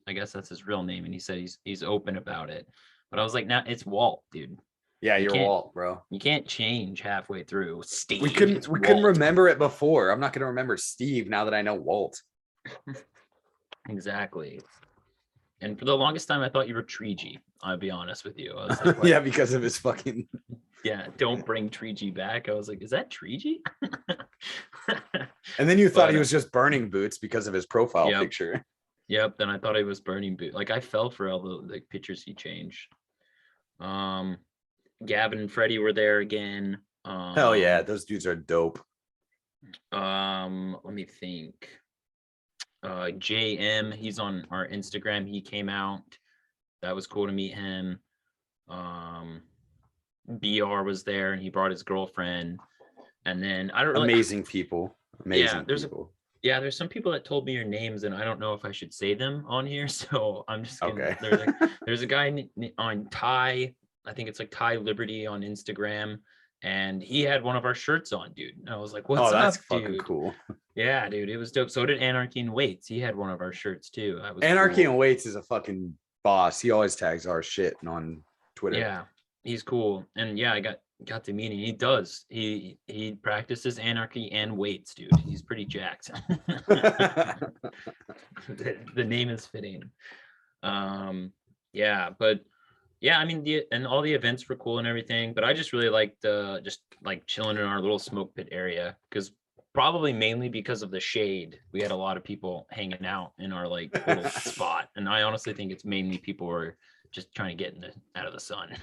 S7: I guess that's his real name, and he said he's open about it. But I was like, nah, it's Walt, dude.
S6: Yeah, you're Walt, bro.
S7: You can't change halfway through. Steve.
S6: We couldn't remember it before. I'm not gonna remember Steve now that I know Walt.
S7: Exactly. And for the longest time, I thought you were TreeG. I'll be honest with you. I was like,
S6: yeah, because of his fucking.
S7: Yeah, don't bring TreeG back. I was like, is that TreeG?
S6: And then you thought he was just burning boots because of his profile picture.
S7: Yep. Then I thought he was burning boots. Like I fell for all the pictures he changed. Gavin and Freddie were there again.
S6: Hell yeah, those dudes are dope.
S7: Let me think. JM, he's on our Instagram. He came out. That was cool to meet him. BR was there, and he brought his girlfriend. And then I don't really
S6: amazing people.
S7: There's some people that told me your names, and I don't know if I should say them on here. So I'm just gonna,
S6: okay.
S7: There's a guy on Ty. I think it's like Ty Liberty on Instagram, and he had one of our shirts on, dude. And I was like, "What's
S6: that's
S7: up,
S6: fucking
S7: dude?"
S6: Cool.
S7: Yeah, dude, it was dope. So did Anarchy and Weights. He had one of our shirts too.
S6: Anarchy and Weights is a fucking boss. He always tags our shit on Twitter.
S7: Yeah, he's cool. And yeah, I got to meet him. He does. He practices anarchy and weights, dude. He's pretty jacked. The name is fitting. Yeah, but yeah, I mean, and all the events were cool and everything, but I just really liked just like chilling in our little smoke pit area, because probably mainly because of the shade, we had a lot of people hanging out in our like little spot, and I honestly think it's mainly people were just trying to get out of the sun.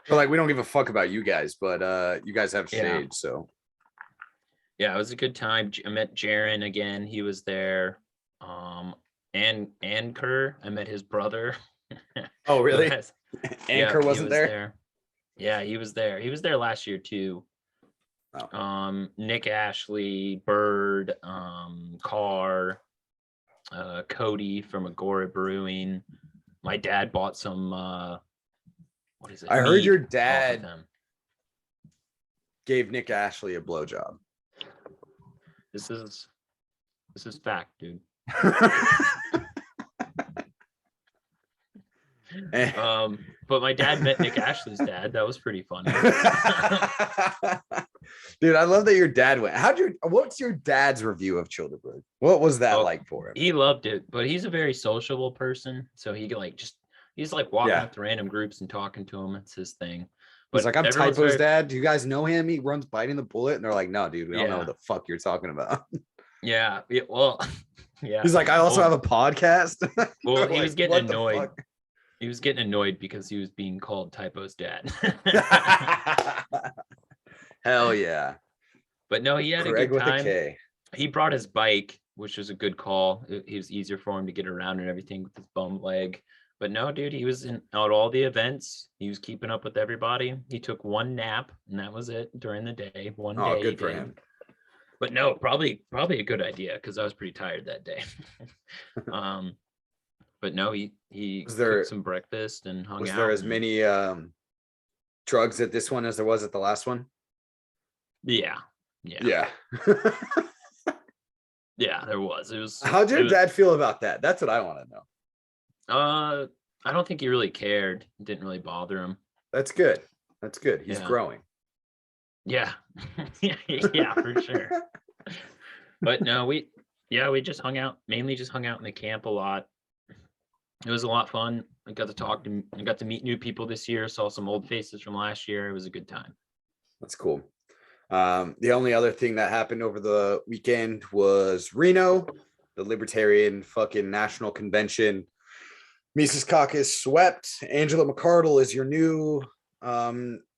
S6: But like, we don't give a fuck about you guys, but you guys have shade, so
S7: yeah, it was a good time. I met Jaron again. He was there. And Anchor, I met his brother.
S6: Oh, really? Anchor
S7: he
S6: wasn't
S7: was
S6: there?
S7: Yeah, he was there. He was there last year too.
S6: Oh.
S7: Nick Ashley, Bird, Carr, Cody from Agora Brewing. My dad bought some what is it?
S6: I heard
S7: mead
S6: your
S7: off of
S6: dad
S7: them.
S6: gave Nick Ashley a blowjob.
S7: This is fact, dude. But my dad met Nick Ashley's dad. That was pretty funny.
S6: Dude, I love that your dad went. What's your dad's review of Childersburg? What was that like for him?
S7: He loved it, but he's a very sociable person, so he's like walking up to random groups and talking to them. It's his thing. But
S6: he's like, I'm Typo's dad. Do you guys know him? He runs Biting the Bullet. And they're like, no, dude, we don't know what the fuck you're talking about.
S7: Yeah. Well, yeah.
S6: He's like, I also have a podcast.
S7: Well, he was getting annoyed. He was getting annoyed because he was being called Typo's dad.
S6: Hell yeah.
S7: But no, he had
S6: Greg
S7: a good time.
S6: With a K.
S7: He brought his bike, which was a good call. It was easier for him to get around and everything with his bum leg. But no, dude, he was out all the events. He was keeping up with everybody. He took one nap, and that was it during the day. One day.
S6: Oh, good for him.
S7: But no, probably a good idea, because I was pretty tired that day. But no, he cooked some breakfast and hung out.
S6: Was there as many drugs at this one as there was at the last one?
S7: Yeah.
S6: Yeah,
S7: there was. It was.
S6: How'd your dad feel about that? That's what I want to know.
S7: I don't think he really cared. It didn't really bother him.
S6: That's good. He's growing.
S7: Yeah. Yeah, for sure. But no, we just hung out, mainly just hung out in the camp a lot. It was a lot of fun. I got to meet new people this year, saw some old faces from last year. It was a good time.
S6: That's cool. The only other thing that happened over the weekend was Reno, the Libertarian fucking National Convention. Mises Caucus swept. Angela McCardle is your new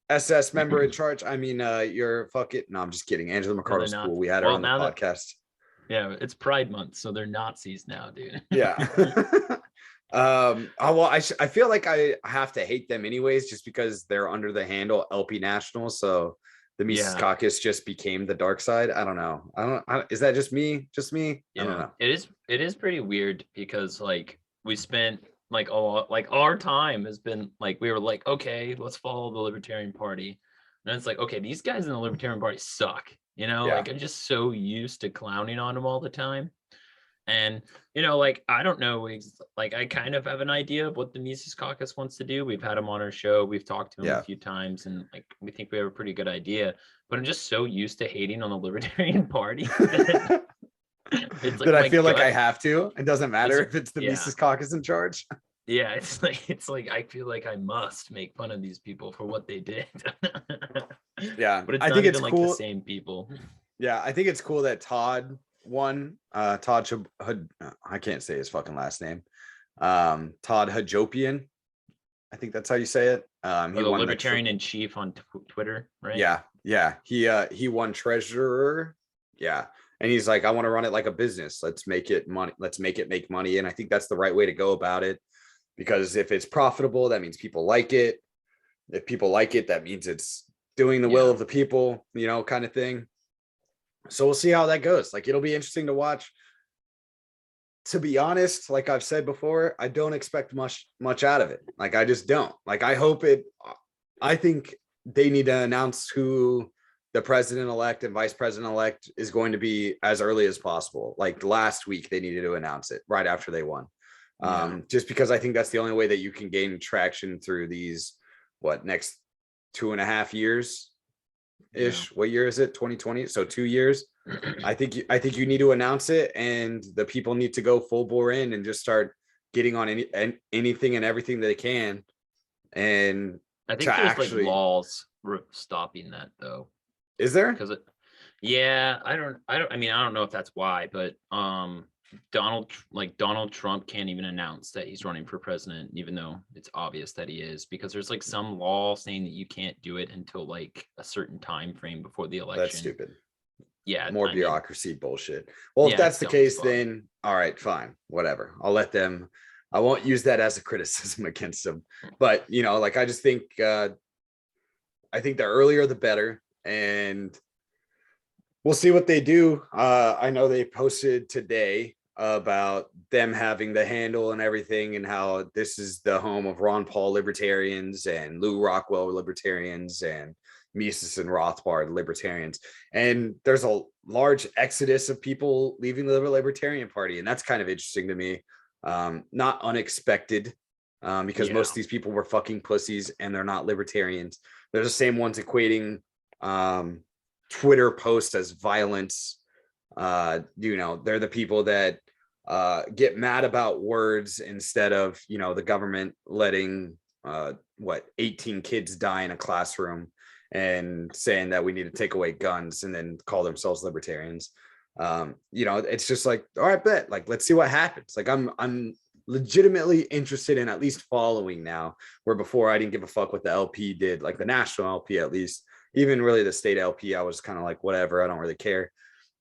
S6: SS member in charge. I mean, you're fucking. No, I'm just kidding. Angela McCardle's cool. We had her on the podcast.
S7: Yeah, it's Pride Month, so they're Nazis now, dude.
S6: Yeah. I feel like I have to hate them anyways, just because they're under the handle LP National. So the Mises Caucus just became the dark side. I don't know. Is that just me?
S7: Yeah.
S6: I don't know.
S7: It is pretty weird, because like we spent like our time has been like, we were like, okay, let's follow the Libertarian Party. And it's like, okay, these guys in the Libertarian Party suck. Like I'm just so used to clowning on them all the time. And, like, I don't know, like, I kind of have an idea of what the Mises Caucus wants to do. We've had him on our show. We've talked to him a few times, and like, we think we have a pretty good idea, but I'm just so used to hating on the Libertarian Party. It's like,
S6: I feel like I have to. It doesn't matter if it's the Mises Caucus in charge.
S7: Yeah, it's like I feel like I must make fun of these people for what they did.
S6: Yeah,
S7: but it's
S6: I
S7: not
S6: think
S7: even
S6: it's
S7: like
S6: cool.
S7: The same people.
S6: Yeah, I think it's cool that Todd won. I can't say his fucking last name. Todd Hagopian. I think that's how you say it. He
S7: the
S6: won
S7: Libertarian in Chief on Twitter, right?
S6: Yeah. He won treasurer. Yeah. And he's like, I want to run it like a business. Let's make it money. Let's make it make money. And I think that's the right way to go about it, because if it's profitable, that means people like it. If people like it, that means it's doing the will of the people, kind of thing. So we'll see how that goes. Like, it'll be interesting to watch. To be honest, like I've said before, I don't expect much out of it. Like, I just don't. Like, I think they need to announce who the president-elect and vice president-elect is going to be as early as possible. Like last week, they needed to announce it right after they won. Just because I think that's the only way that you can gain traction through these, next 2.5 years ish. What year is it? 2020. So 2 years. I think you need to announce it, and the people need to go full bore in and just start getting on anything and everything they can. And
S7: I think there's like laws stopping that though.
S6: Is there?
S7: Because I don't know if that's why, but Donald Trump can't even announce that he's running for president, even though it's obvious that he is, because there's like some law saying that you can't do it until like a certain time frame before the election.
S6: That's stupid.
S7: Yeah,
S6: more bureaucracy bullshit. Well, if that's the case, then all right, fine, whatever. I'll let them. I won't use that as a criticism against them. But I just think I think the earlier the better, and we'll see what they do. I know they posted today about them having the handle and everything, and how this is the home of Ron Paul libertarians and Lou Rockwell libertarians and Mises and Rothbard libertarians. And there's a large exodus of people leaving the Libertarian Party, and that's kind of interesting to me. Not unexpected, because most of these people were fucking pussies and they're not libertarians. They're the same ones equating Twitter posts as violence. They're the people that get mad about words instead of the government letting 18 kids die in a classroom and saying that we need to take away guns, and then call themselves libertarians. It's just like, all right, bet, like, let's see what happens. Like, I'm legitimately interested in at least following now, where before I didn't give a fuck what the LP did, like the national LP, at least. Even really the state LP, I was kind of like, whatever, I don't really care.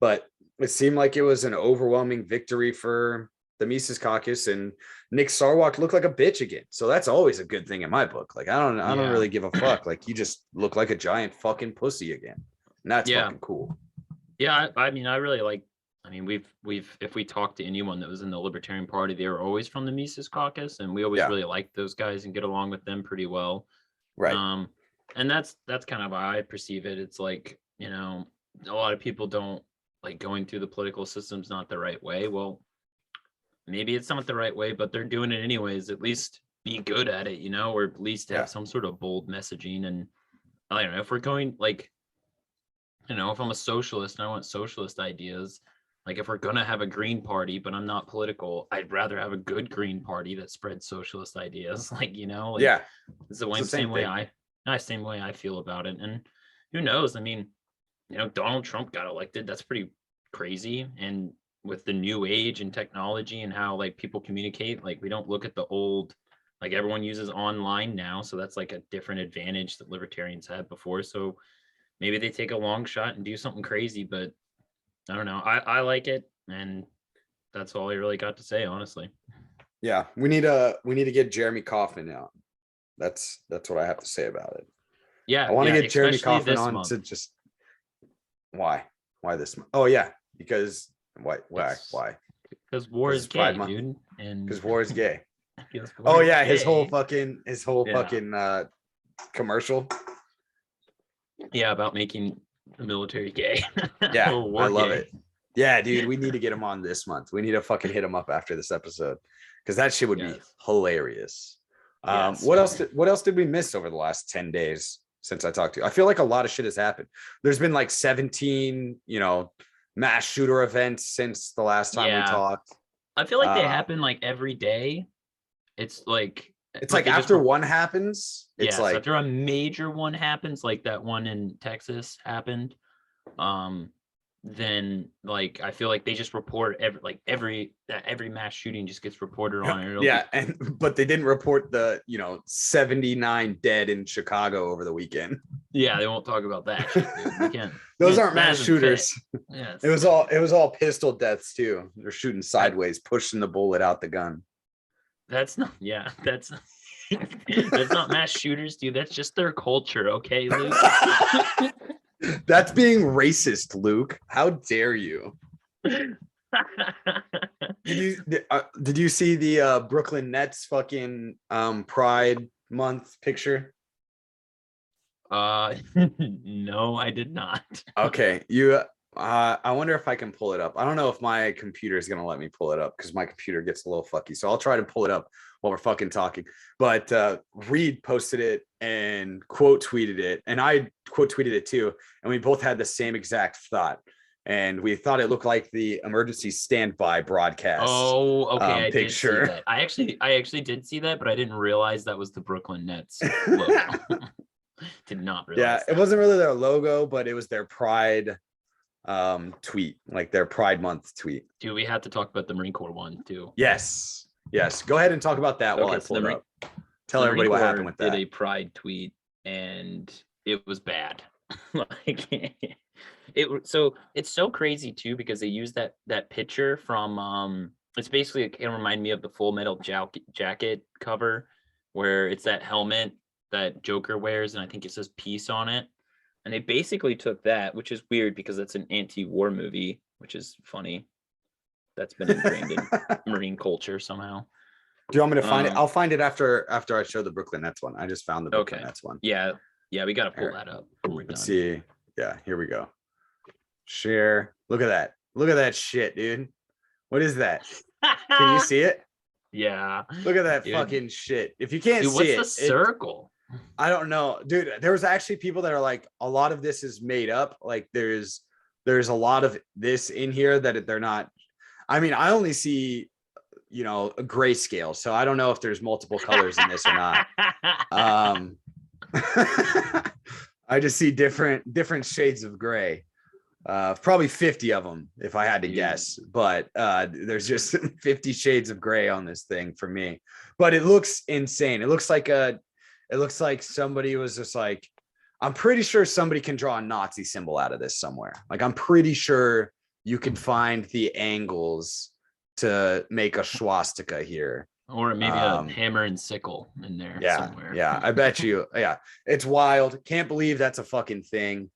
S6: But it seemed like it was an overwhelming victory for the Mises Caucus, and Nick Sarwark looked like a bitch again. So that's always a good thing in my book. Like, I don't really give a fuck. Like, you just look like a giant fucking pussy again. And that's fucking cool.
S7: Yeah, I really like. We've if we talk to anyone that was in the Libertarian Party, they were always from the Mises Caucus, and we always really liked those guys and get along with them pretty well.
S6: Right.
S7: And that's kind of how I perceive it. It's like, a lot of people don't like going through the political system's not the right way. Well, maybe it's not the right way, but they're doing it anyways. At least be good at it, or at least have some sort of bold messaging. And I don't know, if we're going like, if I'm a socialist and I want socialist ideas, like if we're going to have a green party, but I'm not political, I'd rather have a good green party that spreads socialist ideas. It's the same way I feel about it. And who knows? Donald Trump got elected. That's pretty crazy. And with the new age and technology and how like people communicate, like we don't look at the old, like everyone uses online now. So that's like a different advantage that libertarians had before. So maybe they take a long shot and do something crazy, but I don't know. I like it, and that's all I really got to say, honestly.
S6: Yeah, we need to get Jeremy Kaufman out. That's what I have to say about it.
S7: Yeah,
S6: I want to get Jeremy Kaufman on to just why this month? Oh yeah, because why?
S7: Because war is gay, dude, and
S6: because war is gay. Oh yeah, his whole fucking commercial.
S7: Yeah, about making the military gay.
S6: Yeah, I love it. Yeah, dude, we need to get him on this month. We need to fucking hit him up after this episode, because that shit would be hilarious. What else did we miss over the last 10 days since I talked to you? I feel like a lot of shit has happened. There's been like 17, mass shooter events since the last time we talked.
S7: I feel like they happen like every day. It's like
S6: after one happens, it's like
S7: after a major one happens, like that one in Texas happened. Then like I feel like they just report every mass shooting just gets reported on it.
S6: But they didn't report the 79 dead in Chicago over the weekend.
S7: Yeah, they won't talk about that shit, dude. We can't.
S6: Those aren't mass shooters.
S7: Yeah,
S6: it was all pistol deaths too. They're shooting sideways, pushing the bullet out the gun.
S7: That's not mass shooters, dude. That's just their culture, okay, Luke?
S6: That's being racist, Luke. How dare you? Did you see the Brooklyn Nets fucking Pride Month picture?
S7: No, I did not.
S6: Okay, I wonder if I can pull it up. I don't know if my computer is gonna let me pull it up because my computer gets a little fucky. So I'll try to pull it up while we're fucking talking. But Reed posted it and quote tweeted it, and I quote tweeted it too, and we both had the same exact thought. And we thought it looked like the emergency standby broadcast.
S7: Oh, okay. I
S6: picture.
S7: did see that. I actually did see that, but I didn't realize that was the Brooklyn Nets logo. Did not realize.
S6: Yeah,
S7: that.
S6: It wasn't really their logo, but it was their Pride tweet, like their Pride Month tweet.
S7: Dude, we had to talk about the Marine Corps one too.
S6: Yes. Go ahead and talk about that while I pull it up. Tell everybody what happened with that.
S7: Did a Pride tweet, and it was bad. Like so it's so crazy too, because they used that picture from it's basically, it can remind me of the Full Metal Jacket cover, where it's that helmet that Joker wears, and I think it says peace on it. And they basically took that, which is weird because it's an anti-war movie, which is funny. That's been ingrained in Marine culture somehow.
S6: Do you want me to find it? I'll find it after I show the Brooklyn Nets one. I just found the Brooklyn Nets one.
S7: Yeah, we got to pull that up.
S6: Let's see. Yeah, here we go. Share. Look at that. Look at that shit, dude. What is that? Can you see it?
S7: Yeah.
S6: Look at that fucking shit. If you can't see it,
S7: what's the circle?
S6: I don't know, dude. There was actually people that are like, a lot of this is made up. Like there's a lot of this in here that they're not. I mean, I only see, a grayscale, so I don't know if there's multiple colors in this or not. I just see different shades of gray. Probably 50 of them if I had to guess, but there's just 50 shades of gray on this thing for me. But it looks insane. It looks like somebody was just like, I'm pretty sure somebody can draw a Nazi symbol out of this somewhere. Like, I'm pretty sure you can find the angles to make a swastika here.
S7: Or maybe a hammer and sickle in there somewhere.
S6: Yeah, I bet you. Yeah, it's wild. Can't believe that's a fucking thing.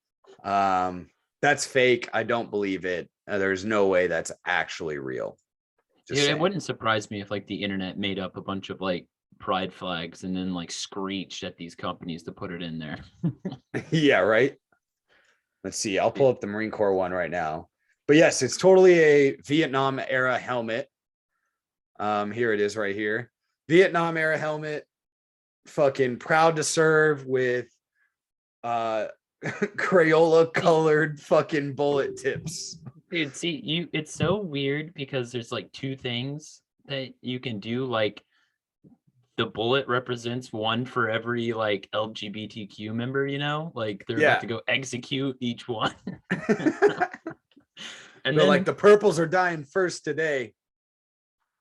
S6: That's fake. I don't believe it. There's no way that's actually real.
S7: Dude, it wouldn't surprise me if like the internet made up a bunch of like pride flags and then like screeched at these companies to put it in there.
S6: Yeah, right. Let's see. I'll pull up the Marine Corps one right now. But yes, it's totally a Vietnam era helmet. Here it is right here. Vietnam era helmet. Fucking proud to serve with Crayola colored fucking bullet tips.
S7: Dude, see, it's so weird because there's like two things that you can do. Like the bullet represents one for every like LGBTQ member, like they're about to go execute each one. And then
S6: like the purples are dying first today.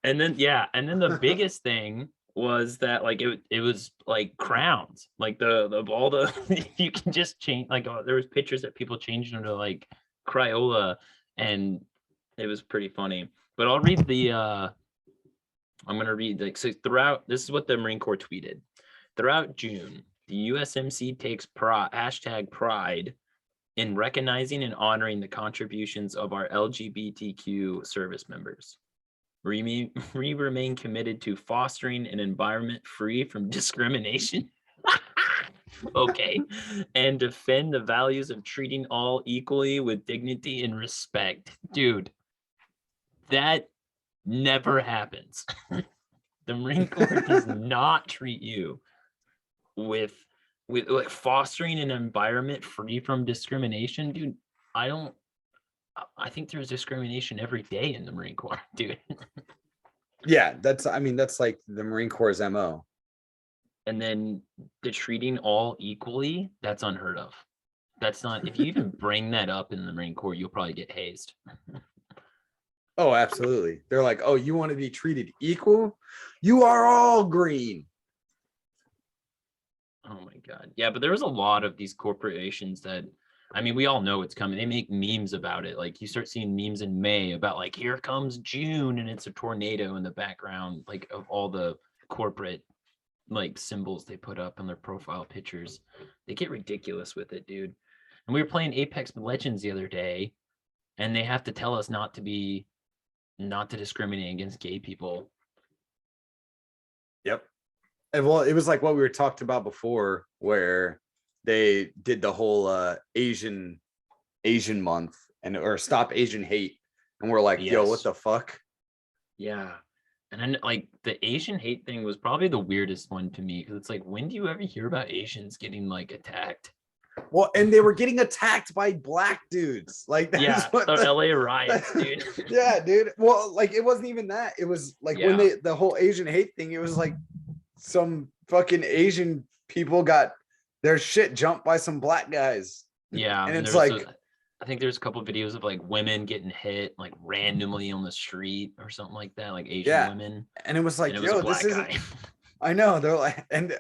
S7: And then the biggest thing was that like it was like crowns, like the you can just change, like there was pictures that people changed into like Crayola, and it was pretty funny. But I'll read I'm gonna read so throughout, this is what the Marine Corps tweeted. Throughout June, the USMC takes #pride in recognizing and honoring the contributions of our LGBTQ service members. We remain committed to fostering an environment free from discrimination. Okay. And defend the values of treating all equally with dignity and respect. Dude, that never happens. The Marine Corps does not treat you with like fostering an environment free from discrimination. Dude, I think there's discrimination every day in the Marine Corps, dude.
S6: Yeah, that's like the Marine Corps' MO.
S7: And then the treating all equally, that's unheard of. That's not, if you even bring that up in the Marine Corps, you'll probably get hazed.
S6: Oh, absolutely. They're like, oh, you want to be treated equal? You are all green.
S7: Oh my God. Yeah, but there was a lot of these corporations that, I mean, we all know it's coming. They make memes about it. Like you start seeing memes in May about like, here comes June, and it's a tornado in the background, like of all the corporate like symbols they put up on their profile pictures. They get ridiculous with it, dude. And we were playing Apex Legends the other day, and they have to tell us not to discriminate against gay people.
S6: Yep. And well, it was like what we were talked about before, where they did the whole Asian month, or stop Asian hate. And we're like, yo, what the fuck?
S7: Yeah. And then like the Asian hate thing was probably the weirdest one to me, because it's like, when do you ever hear about Asians getting like attacked?
S6: Well, and they were getting attacked by black dudes. Like, that's
S7: what the LA riots, dude.
S6: Yeah, dude. Well, like, it wasn't even that. It was like when the whole Asian hate thing, it was like some fucking Asian people got their shit jumped by some black guys.
S7: Yeah.
S6: And it's like,
S7: I think there's a couple of videos of like women getting hit like randomly on the street or something like that, like Asian women.
S6: And it was like, yo, this isn't.
S7: Guy.
S6: I know, they're like, and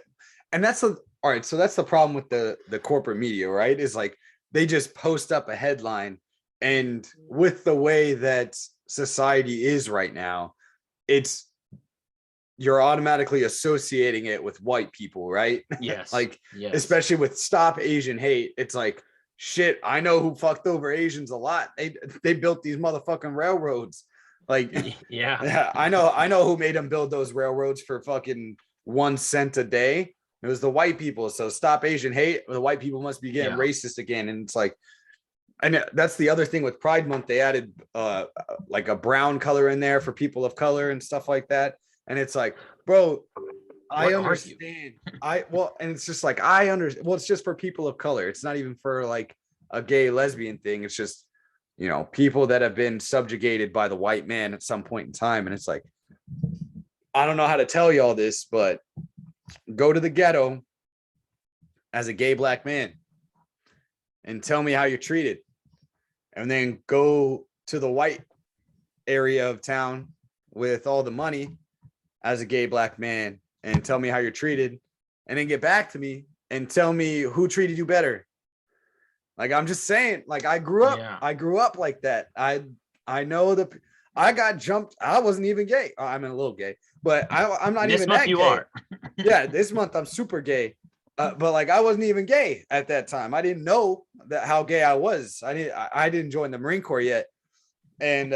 S6: that's all right. So that's the problem with the corporate media, right? Is like they just post up a headline, and with the way that society is right now, you're automatically associating it with white people, right?
S7: Yes.
S6: Like, especially with Stop Asian Hate, it's like, shit, I know who fucked over Asians a lot. They built these motherfucking railroads. Like, yeah, I know who made them build those railroads for fucking 1 cent a day. It was the white people. So Stop Asian Hate, the white people must be getting racist again. And it's like, and that's the other thing with Pride Month. They added like a brown color in there for people of color and stuff like that. And it's like, bro, I understand. And it's just like, I understand. Well, it's just for people of color. It's not even for like a gay lesbian thing. It's just, you know, people that have been subjugated by the white man at some point in time. And it's like, I don't know how to tell you all this, but go to the ghetto as a gay black man and tell me how you're treated. And then go to the white area of town with all the money as a gay black man and tell me how you're treated, and then get back to me and tell me who treated you better. Like, I'm just saying, like, I grew up like that. I know I got jumped. I wasn't even gay. I'm a little gay, but I'm not even that gay. You are. Yeah, this month I'm super gay. But like, I wasn't even gay at that time. I didn't know how gay I was. I didn't join the Marine Corps yet. And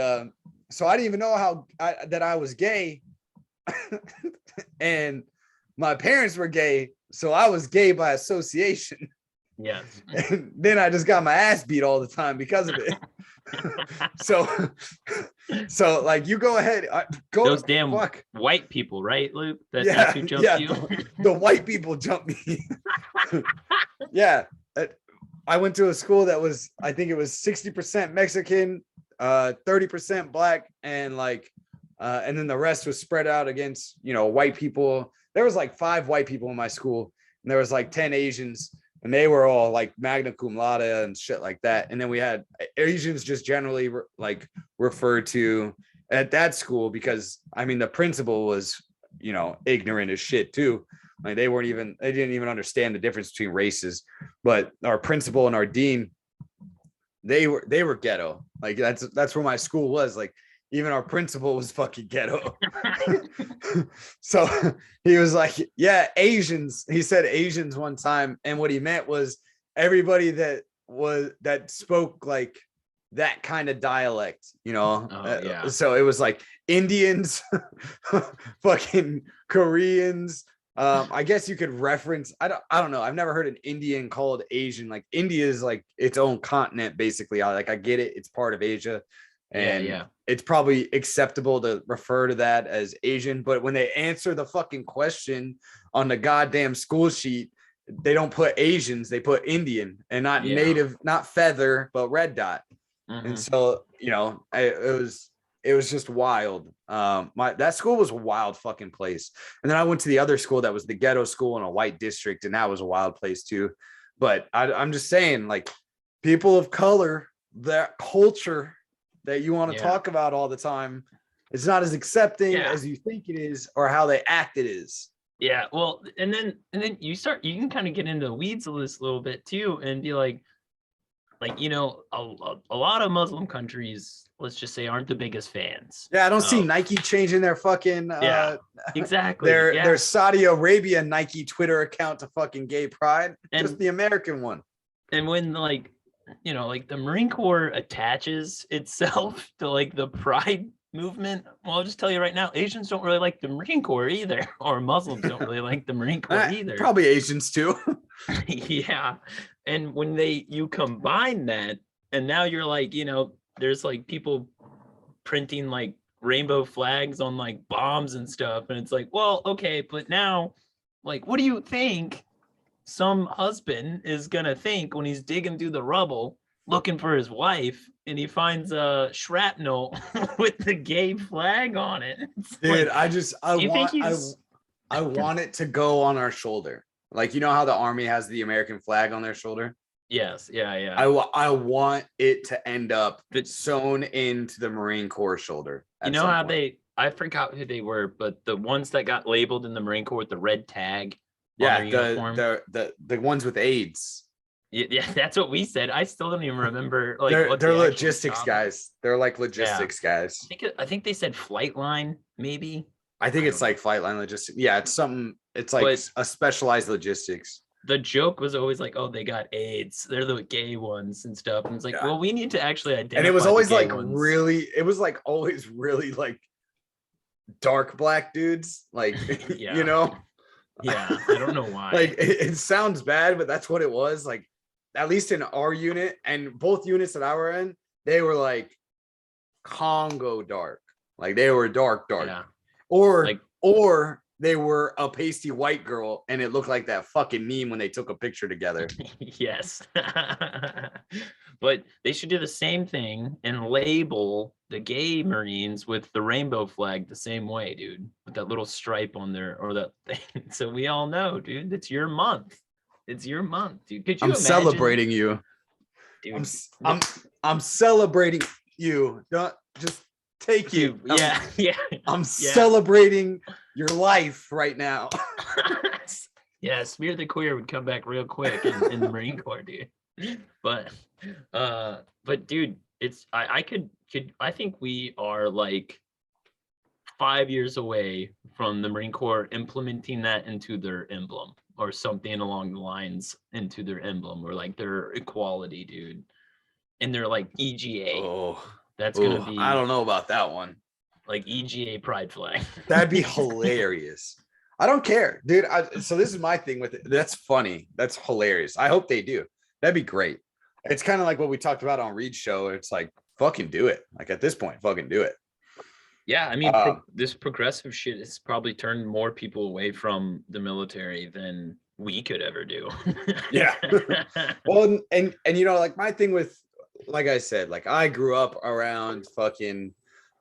S6: so I didn't even know that I was gay. And my parents were gay, so I was gay by association.
S7: Yes.
S6: And then I just got my ass beat all the time because of it. so like, you go ahead, go.
S7: Those damn white people, right, Luke? That's who jumped you.
S6: The white people jumped me. Yeah, I went to a school that was, I think it was 60% Mexican, 30% black, and like. And then the rest was spread out against, you know, white people. There was like 5 white people in my school, and there was like 10 Asians, and they were all like magna cum laude and shit like that. And then we had Asians just generally like referred to at that school because, I mean, the principal was, you know, ignorant as shit too. Like, they didn't even understand the difference between races. But our principal and our dean, they were ghetto. Like, that's where my school was. Like, even our principal was fucking ghetto. So he was like, yeah, Asians. He said Asians one time. And what he meant was everybody that spoke like that kind of dialect, you know? So it was like Indians, fucking Koreans. I guess you could reference, I don't know. I've never heard an Indian called Asian. Like, India is like its own continent, basically. I get it. It's part of Asia. And it's probably acceptable to refer to that as Asian, but when they answer the fucking question on the goddamn school sheet, they don't put Asians, they put Indian, and not native, not feather, but red dot. And so, you know, it was just wild. That school was a wild fucking place. And then I went to the other school that was the ghetto school in a white district, and that was a wild place too. But I'm just saying, like, people of color, that culture that you want to talk about all the time, it's not as accepting as you think it is, or how they act it is.
S7: Yeah, well, and then you can kind of get into the weeds of this a little bit too, and be like, you know, a lot of Muslim countries, let's just say, aren't the biggest fans.
S6: Yeah, I don't see Nike changing their fucking
S7: exactly
S6: their Saudi Arabia Nike Twitter account to fucking gay pride, and just the American one.
S7: And when, like, you know, like, the Marine Corps attaches itself to like the pride movement, well, I'll just tell you right now, Asians don't really like the Marine Corps either, or Muslims don't really like the Marine Corps either.
S6: Probably Asians too.
S7: Yeah. And when you combine that And now you're like, there's like people printing like rainbow flags on like bombs and stuff. And it's like, well, okay, but now, like, what do you think some husband is gonna think when he's digging through the rubble looking for his wife and he finds a shrapnel with the gay flag on it? It's
S6: Dude,
S7: like,
S6: I want it to go on our shoulder. Like, you know how the army has the American flag on their shoulder?
S7: Yes, yeah.
S6: I want it to end up sewn into the Marine Corps shoulder.
S7: You know how I forgot who they were, but the ones that got labeled in the Marine Corps with the red tag.
S6: Yeah, the ones with AIDS.
S7: Yeah, that's what we said. I still don't even remember. Like,
S6: they're logistics guys. They're like logistics guys.
S7: I think they said flight line, maybe.
S6: I think it's like flight line logistics. Yeah, it's something. It's like a specialized logistics.
S7: The joke was always like, "Oh, they got AIDS. They're the gay ones and stuff." And it's like, well, we need to actually identify.
S6: And it was always like
S7: ones.
S6: it was like always really like dark black dudes, like you know.
S7: Yeah, I don't know why.
S6: Like it sounds bad, but that's what it was. Like, at least in our unit and both units that I were in, they were like Congo dark. Like they were dark.
S7: Yeah.
S6: Or they were a pasty white girl and it looked like that fucking meme when they took a picture together.
S7: Yes. But they should do the same thing and label the gay Marines with the rainbow flag the same way, dude, with that little stripe on there or that thing. So we all know, dude, it's your month. It's your month, dude. Could you imagine?
S6: Celebrating you.
S7: Dude,
S6: I'm celebrating you. Don't just take you.
S7: Yeah.
S6: I'm celebrating your life right now.
S7: Yeah, Smear the Queer would come back real quick in the Marine Corps, dude. But dude, it's I think we are like 5 years away from the Marine Corps implementing that into their emblem or something along the lines into their emblem or like their equality, dude. And they're like EGA.
S6: Oh,
S7: that's gonna be.
S6: I don't know about that one.
S7: Like EGA pride flag.
S6: That'd be hilarious. I don't care, dude. So this is my thing with it. That's funny. That's hilarious. I hope they do. That'd be great. It's kind of like what we talked about on Reed's show. It's like, fucking do it. Like at this point, fucking do it.
S7: Yeah, I mean, this progressive shit has probably turned more people away from the military than we could ever do.
S6: Yeah. Well, and you know, like my thing with, like I said, like I grew up around fucking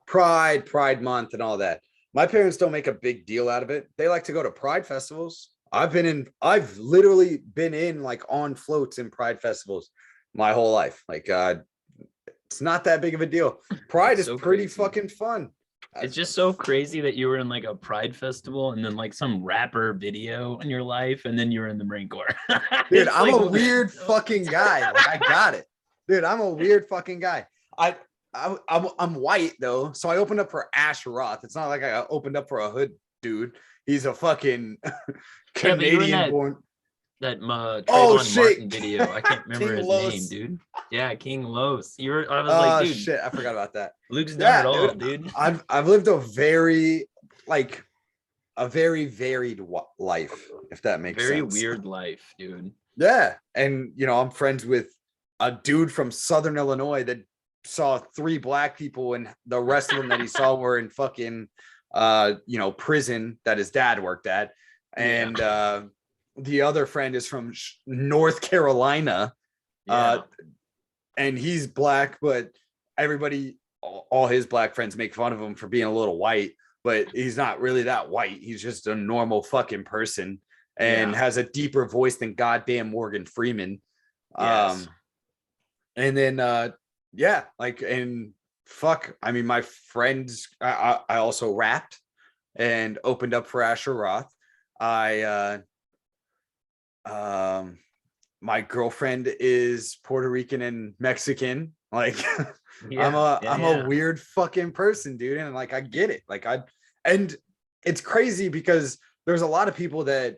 S6: Pride Month and all that. My parents don't make a big deal out of it. They like to go to Pride festivals. I've literally been in like on floats in Pride festivals my whole life. Like, it's not that big of a deal. Pride is pretty fucking fun.
S7: It's just so crazy that you were in like a Pride festival and then like some rapper video in your life and then you were in the Marine Corps.
S6: Dude, I'm a weird fucking guy. Like, I got it. Dude, I'm a weird fucking guy. I'm white though, so I opened up for Ash Roth. It's not like I opened up for a hood dude. He's a fucking Canadian born.
S7: That Martin video. I can't remember his name, dude. Yeah, King Los. I was like, dude.
S6: Shit, I forgot about that.
S7: Luke's done it all, dude.
S6: I've lived a very varied life, if that makes sense.
S7: Very weird life, dude.
S6: Yeah, and you know, I'm friends with a dude from Southern Illinois that saw 3 black people and the rest of them that he saw were in fucking prison that his dad worked at. And the other friend is from North Carolina. And he's black, but everybody, all his black friends make fun of him for being a little white, but he's not really that white. He's just a normal fucking person and has a deeper voice than goddamn Morgan Freeman.
S7: Yes.
S6: And then I mean, my friends, I also rapped and opened up for Asher Roth. My girlfriend is Puerto Rican and Mexican. Like I'm a weird fucking person, dude. And like, I get it. Like and it's crazy because there's a lot of people that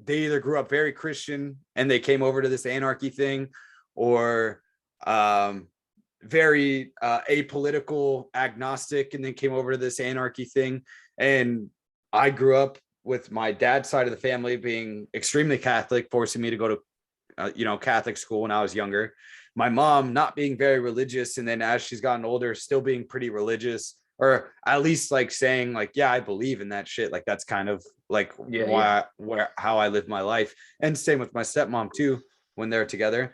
S6: they either grew up very Christian and they came over to this anarchy thing, or very apolitical, agnostic, and then came over to this anarchy thing. And I grew up with my dad's side of the family being extremely Catholic, forcing me to go to Catholic school when I was younger. my mom not being very religious, and then as she's gotten older, still being pretty religious, or at least like saying like, yeah, I believe in that shit. Like that's kind of like how I live my life. And same with my stepmom too, when they're together.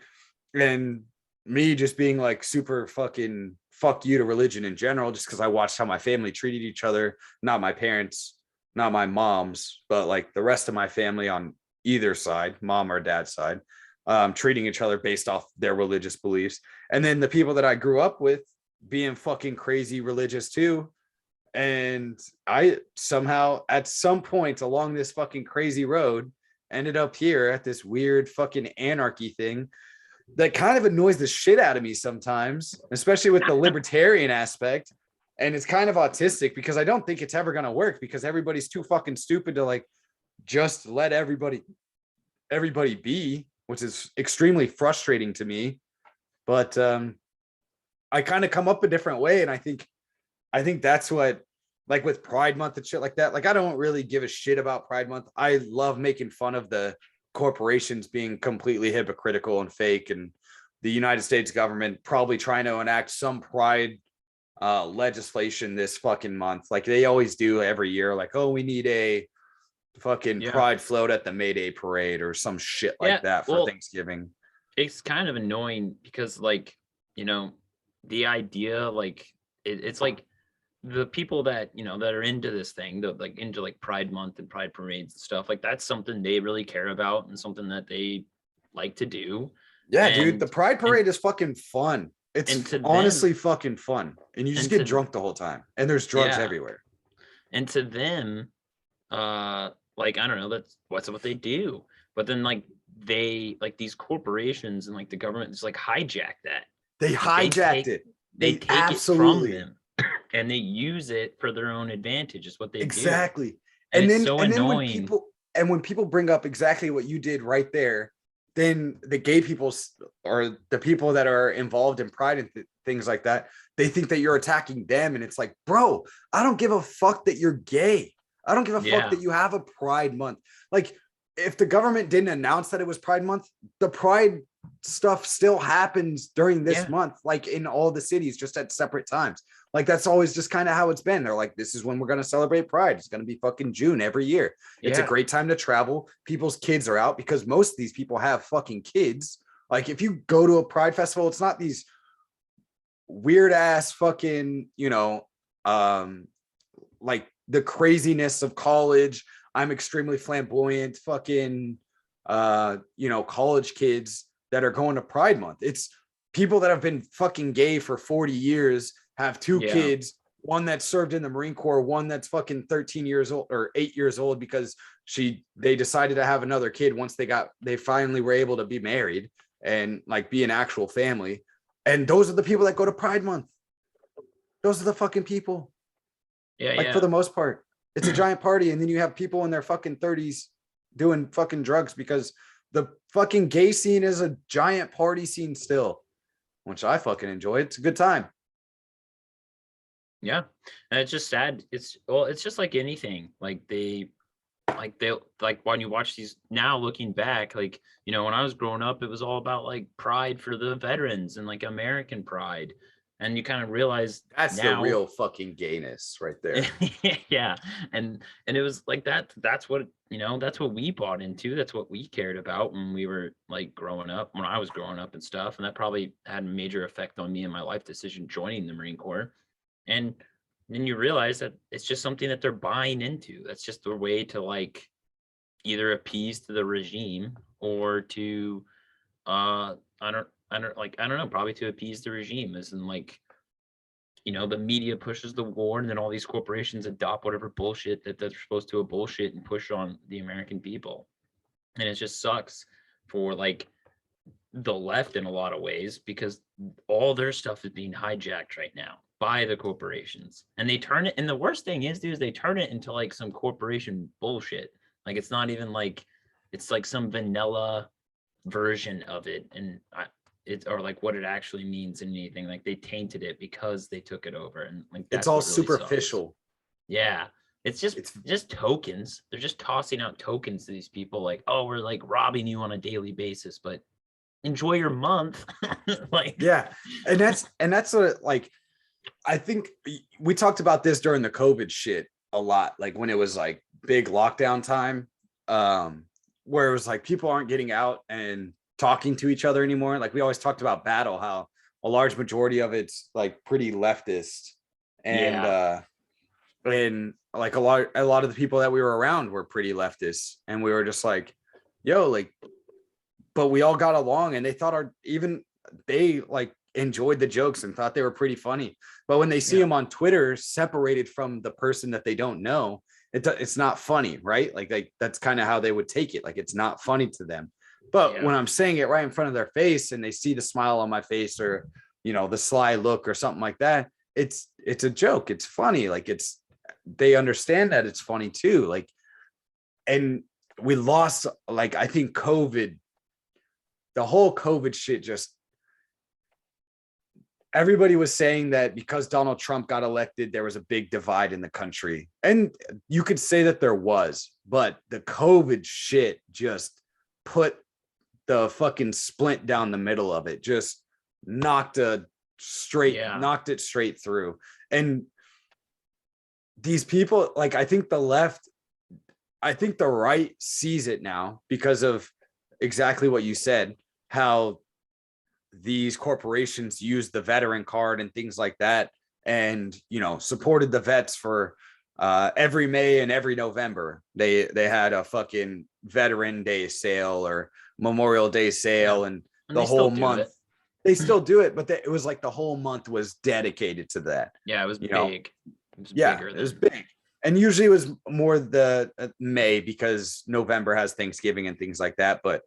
S6: And me just being like super fucking fuck you to religion in general, just because I watched how my family treated each other, not my parents, not my mom's, but like the rest of my family on either side, mom or dad's side, treating each other based off their religious beliefs. And then the people that I grew up with being fucking crazy religious too. And I somehow at some point along this fucking crazy road ended up here at this weird fucking anarchy thing that kind of annoys the shit out of me sometimes, especially with the libertarian aspect. And it's kind of autistic because I don't think it's ever going to work because everybody's too fucking stupid to like just let everybody be, which is extremely frustrating to me. But I kind of come up a different way. And I think that's what, like with Pride Month and shit like that, like I don't really give a shit about Pride Month. I love making fun of the corporations being completely hypocritical and fake, and the United States government probably trying to enact some pride legislation this fucking month, like they always do every year, like, oh, we need a fucking pride float at the May Day parade or some shit like that for Thanksgiving.
S7: It's kind of annoying because like, you know, the idea, like it's like the people that, you know, that are into this thing, that like into like Pride Month and Pride parades and stuff, like that's something they really care about and something that they like to do.
S6: Yeah, dude, the Pride parade is fucking fun. It's honestly fucking fun. And you just get drunk the whole time. And there's drugs everywhere. And
S7: to them, like, I don't know, that's what they do. But then like they, like these corporations and like the government just like hijack that.
S6: They hijacked it.
S7: They take absolutely it from them and they use it for their own advantage is what they
S6: do.
S7: And
S6: then
S7: it's so annoying.
S6: When people bring up exactly what you did right there, then the gay people or the people that are involved in pride and things like that, they think that you're attacking them. And it's like, bro, I don't give a fuck that you're gay. I don't give a fuck that you have a Pride Month. Like if the government didn't announce that it was Pride Month, the Pride stuff still happens during this month, like in all the cities, just at separate times. Like that's always just kind of how it's been. They're like, this is when we're going to celebrate Pride. It's going to be fucking June every year. It's a great time to travel. People's kids are out because most of these people have fucking kids. Like if you go to a Pride festival, it's not these weird ass fucking, you know, like the craziness of college. I'm extremely flamboyant fucking, you know, college kids that are going to Pride Month. It's people that have been fucking gay for 40 years, have two kids, one that served in the Marine Corps, one that's fucking 13 years old or 8 years old because they decided to have another kid once they finally were able to be married and like be an actual family. And those are the people that go to Pride Month. Those are the fucking people. For the most part, it's a giant party. And then you have people in their fucking 30s doing fucking drugs because the fucking gay scene is a giant party scene still, which I fucking enjoy. It's a good time.
S7: Yeah. And it's just sad. It's just like anything. Like when you watch these now looking back, like, you know, when I was growing up, it was all about like pride for the veterans and like American pride. And you kind of realize
S6: that's
S7: now,
S6: the real fucking gayness right there.
S7: Yeah. And it was like that's what, you know, that's what we bought into. That's what we cared about when we were like growing up, when I was growing up and stuff. And that probably had a major effect on me and my life decision joining the Marine Corps. And then you realize that it's just something that they're buying into. That's just their way to like either appease to the regime or to I don't know, probably to appease the regime, as in like, you know, the media pushes the war and then all these corporations adopt whatever bullshit that they're supposed to bullshit and push on the American people. And it just sucks for like the left in a lot of ways because all their stuff is being hijacked right now by the corporations, and they turn it, and the worst thing is, dude, they turn it into like some corporation bullshit. Like it's not even like, it's like some vanilla version of it, and or like what it actually means in anything. Like they tainted it because they took it over, and like that's
S6: it's all
S7: really
S6: superficial.
S7: Sucks. Yeah, it's just tokens. They're just tossing out tokens to these people, like, oh, we're like robbing you on a daily basis, but enjoy your month. Like,
S6: yeah. And that's what, like, I think we talked about this during the COVID shit a lot, like when it was like big lockdown time, where it was like people aren't getting out and talking to each other anymore. Like we always talked about Battle, how a large majority of it's like pretty leftist, and and like a lot of the people that we were around were pretty leftist, and we were just like, yo, like, but we all got along, and they like enjoyed the jokes and thought they were pretty funny. But when they see them on Twitter separated from the person that they don't know, it's not funny, right? Like that's kind of how they would take it. Like it's not funny to them. But when I'm saying it right in front of their face and they see the smile on my face, or, you know, the sly look or something like that, it's a joke. It's funny. Like they understand that it's funny too. Like, and we lost, like, I think the whole COVID shit, just everybody was saying that because Donald Trump got elected, there was a big divide in the country. And you could say that there was, but the COVID shit just put the fucking splint down the middle of it, just knocked it straight through. And these people, like, I think the right sees it now because of exactly what you said, how these corporations use the veteran card and things like that, and, you know, supported the vets for every May and every November. They had a fucking Veteran Day sale or Memorial Day sale, and the whole month they still do it, but it was like the whole month was dedicated to that.
S7: Yeah, it was big.
S6: It was big. And usually it was more the May, because November has Thanksgiving and things like that. But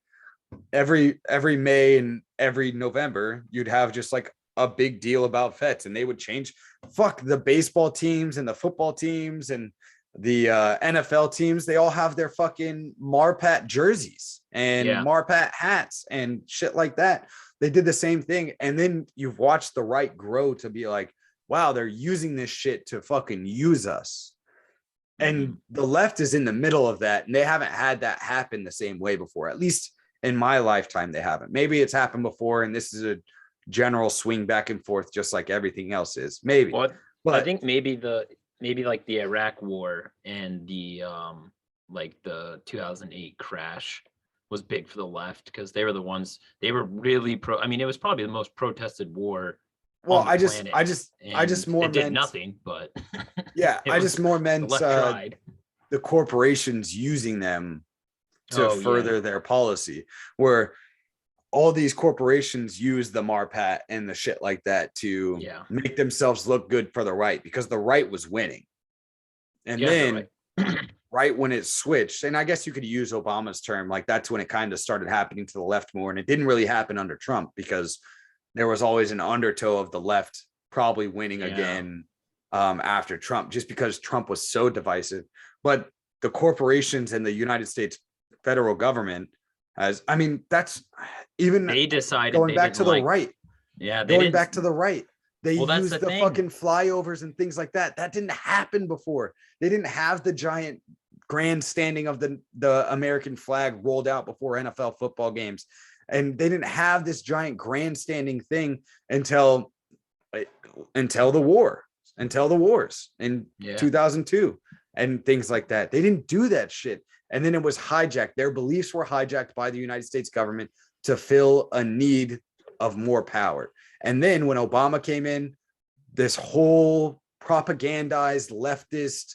S6: every May and every November, you'd have just like a big deal about vets, and they would change. Fuck, the baseball teams and the football teams and the NFL teams, they all have their fucking Marpat jerseys and Marpat hats and shit like that. They did the same thing. And then you've watched the right grow to be like, wow, they're using this shit to fucking use us. And the left is in the middle of that, and they haven't had that happen the same way before. At least in my lifetime, they haven't. Maybe it's happened before, and this is a general swing back and forth, just like everything else is. Maybe.
S7: But I think maybe like the Iraq War and the like the 2008 crash was big for the left, because they were the ones, they were really I mean, it was probably the most protested war.
S6: Well, I just more
S7: it did
S6: meant
S7: nothing, but
S6: yeah, I just more meant the corporations using them to further their policy, where all these corporations use the Marpat and the shit like that to make themselves look good for the right, because the right was winning. And then right when it switched, and I guess you could use Obama's term, like that's when it kind of started happening to the left more. And it didn't really happen under Trump, because there was always an undertow of the left probably winning again after Trump, just because Trump was so divisive. But the corporations and the United States federal government has, I mean, that's even
S7: they decided
S6: going back to the right.
S7: Yeah,
S6: going back to the right. They used the fucking flyovers and things like that. That didn't happen before. They didn't have the giant grandstanding of the American flag rolled out before NFL football games. And they didn't have this giant grandstanding thing until the wars in 2002 and things like that. They didn't do that shit. And then it was hijacked. Their beliefs were hijacked by the United States government to fill a need of more power. And then when Obama came in, this whole propagandized leftist,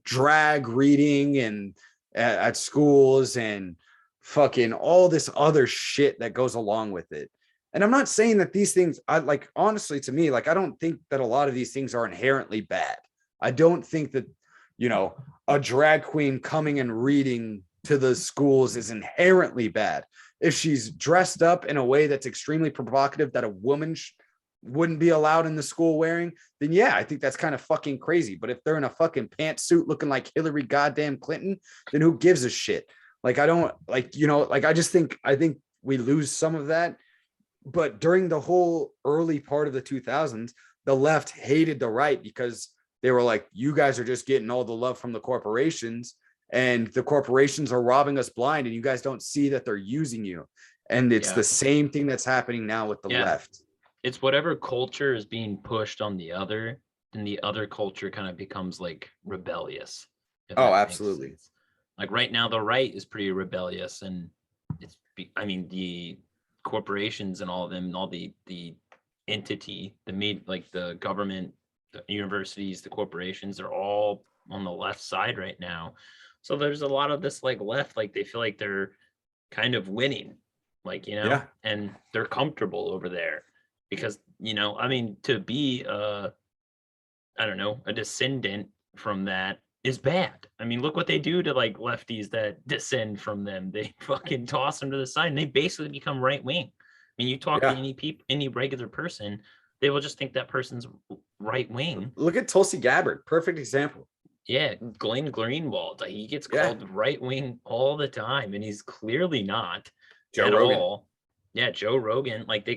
S6: drag reading and at schools and fucking all this other shit that goes along with it. And I'm not saying that these things, honestly, to me, like, I don't think that a lot of these things are inherently bad. I don't think that, a drag queen coming and reading to the schools is inherently bad. If she's dressed up in a way that's extremely provocative that a woman wouldn't be allowed in the school wearing, then yeah, I think that's kind of fucking crazy. But if they're in a fucking pantsuit looking like Hillary goddamn Clinton, then who gives a shit? Like, I think we lose some of that. But during the whole early part of the 2000s, the left hated the right because they were like, you guys are just getting all the love from the corporations and the corporations are robbing us blind, and you guys don't see that they're using you. And it's the same thing that's happening now with the left.
S7: It's whatever culture is being pushed on the other, and the other culture kind of becomes like rebellious.
S6: Oh, absolutely.
S7: Like right now, the right is pretty rebellious, and I mean, the corporations and all of them, all the entity, like the government, the universities, the corporations, are all on the left side right now. So there's a lot of this like left, like they feel like they're kind of winning, like, and they're comfortable over there because, I mean, to be a descendant from that is bad. I mean, look what they do to like lefties that descend from them. They fucking toss them to the side and they basically become right wing. I mean, you talk to any regular person, they will just think that person's right wing.
S6: Look at Tulsi Gabbard, perfect example.
S7: Yeah, Glenn Greenwald, he gets called right wing all the time, and he's clearly not.
S6: Joe Rogan.
S7: All. Yeah, Joe Rogan. Like they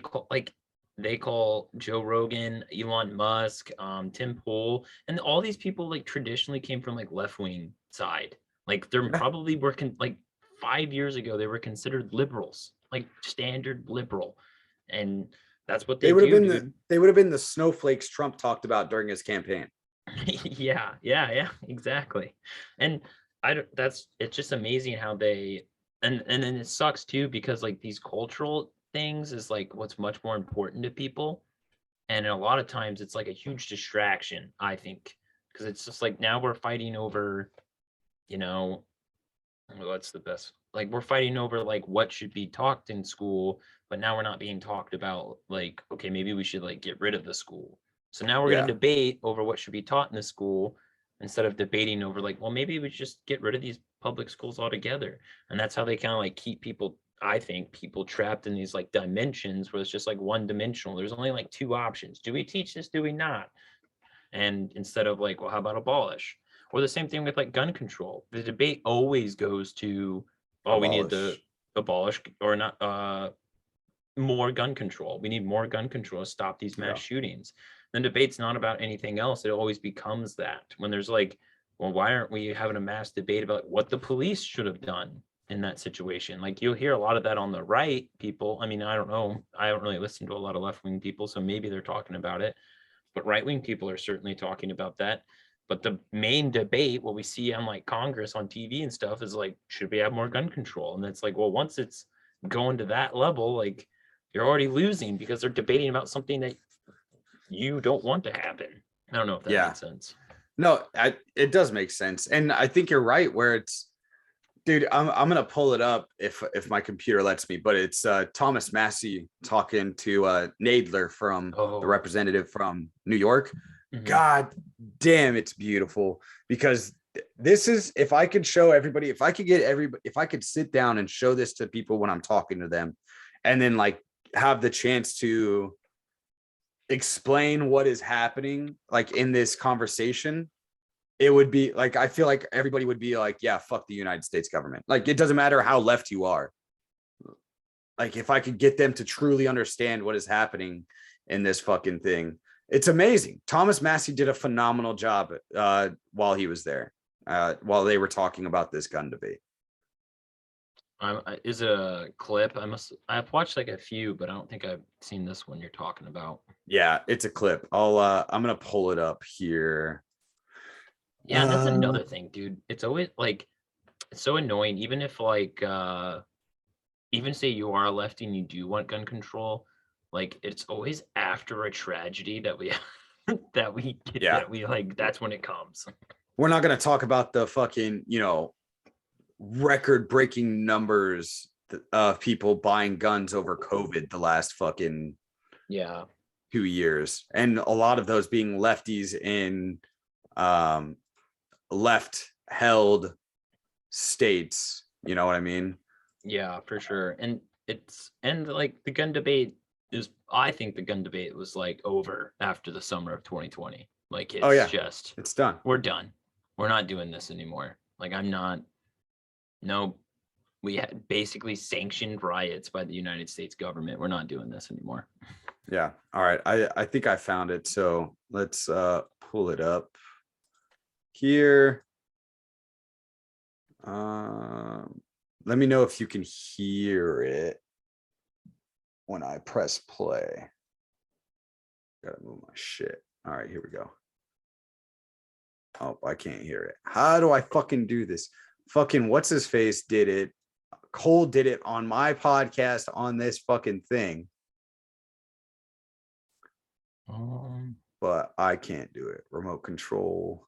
S7: call Joe Rogan, Elon Musk, Tim Pool, and all these people like traditionally came from like left wing side. Like they're probably working like 5 years ago they were considered liberals, like standard liberal, and that's what they would have been.
S6: They would have been the snowflakes Trump talked about during his campaign.
S7: yeah, exactly. And it's just amazing how they and then it sucks too, because like these cultural things is like what's much more important to people, and a lot of times it's like a huge distraction, I think, because it's just like now we're fighting over, what's the best, like we're fighting over like what should be talked in school, but now we're not being talked about like, okay, maybe we should like get rid of the school. So now we're going to debate over what should be taught in the school instead of debating over like, well, maybe we just get rid of these public schools altogether. And that's how they kind of like keep people, I think, people trapped in these like dimensions where it's just like one dimensional. There's only like two options. Do we teach this? Do we not? And instead of like, well, how about abolish? Or the same thing with like gun control. The debate always goes to, we need to abolish or not, more gun control. We need more gun control to stop these mass shootings. The debate's not about anything else. It always becomes that when there's like, well, why aren't we having a mass debate about what the police should have done in that situation? Like you'll hear a lot of that on the right people. I mean, I don't know. I don't really listen to a lot of left-wing people, so maybe they're talking about it, but right-wing people are certainly talking about that. But the main debate, what we see on like Congress on TV and stuff is like, should we have more gun control? And it's like, well, once it's going to that level, like you're already losing because they're debating about something that you don't want to happen. I don't know if that makes sense.
S6: No, it does make sense. And I think you're right where it's, dude, I'm going to pull it up if my computer lets me, but it's Thomas Massey talking to Nadler from the representative from New York. Mm-hmm. God damn, it's beautiful, because this is, if I could show everybody, if I could sit down and show this to people when I'm talking to them, and then like have the chance to explain what is happening like in this conversation, it would be like, I feel like everybody would be like, yeah, fuck the United States government. Like, it doesn't matter how left you are. Like, if I could get them to truly understand what is happening in this fucking thing, it's amazing. Thomas Massey did a phenomenal job while he was there, while they were talking about this gun debate.
S7: Is it a clip? I've watched like a few, but I don't think I've seen this one you're talking about.
S6: Yeah, it's a clip. I'm gonna pull it up here.
S7: Yeah, that's another thing, dude. It's always like, it's so annoying. Even if like, even say you are a lefty and you do want gun control, like it's always after a tragedy that we that we get, that we like. That's when it comes.
S6: We're not gonna talk about the fucking, record-breaking numbers of people buying guns over COVID the last fucking 2 years, and a lot of those being lefties in left-held states. You know what I mean?
S7: Yeah, for sure. And like the gun debate is, I think the gun debate was like over after the summer of 2020. Like it's
S6: it's done.
S7: We're done. We're not doing this anymore. Like we had basically sanctioned riots by the United States government. We're not doing this anymore.
S6: Yeah. All right. I think I found it. So let's pull it up here. Let me know if you can hear it when I press play. Gotta move my shit. All right, here we go. Oh, I can't hear it. How do I fucking do this? Fucking what's his face did it. Cole did it on my podcast on this fucking thing. But I can't do it. Remote control.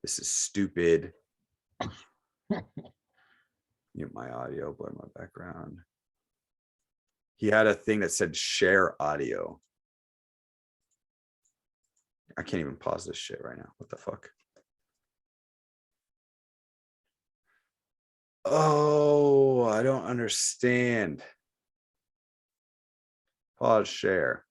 S6: This is stupid. Mute my audio, blur my background. He had a thing that said share audio. I can't even pause this shit right now. What the fuck? Oh, I don't understand. Pause share.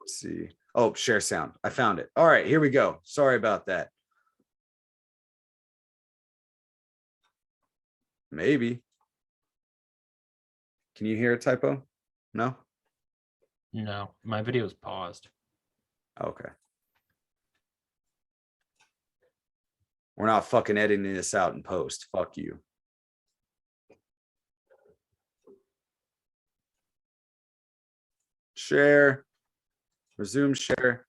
S6: Let's see. Oh, share sound. I found it. All right, here we go. Sorry about that. Maybe. Can you hear a typo? No?
S7: No, my video is paused.
S6: Okay. We're not fucking editing this out in post. Fuck you. Share. Resume share.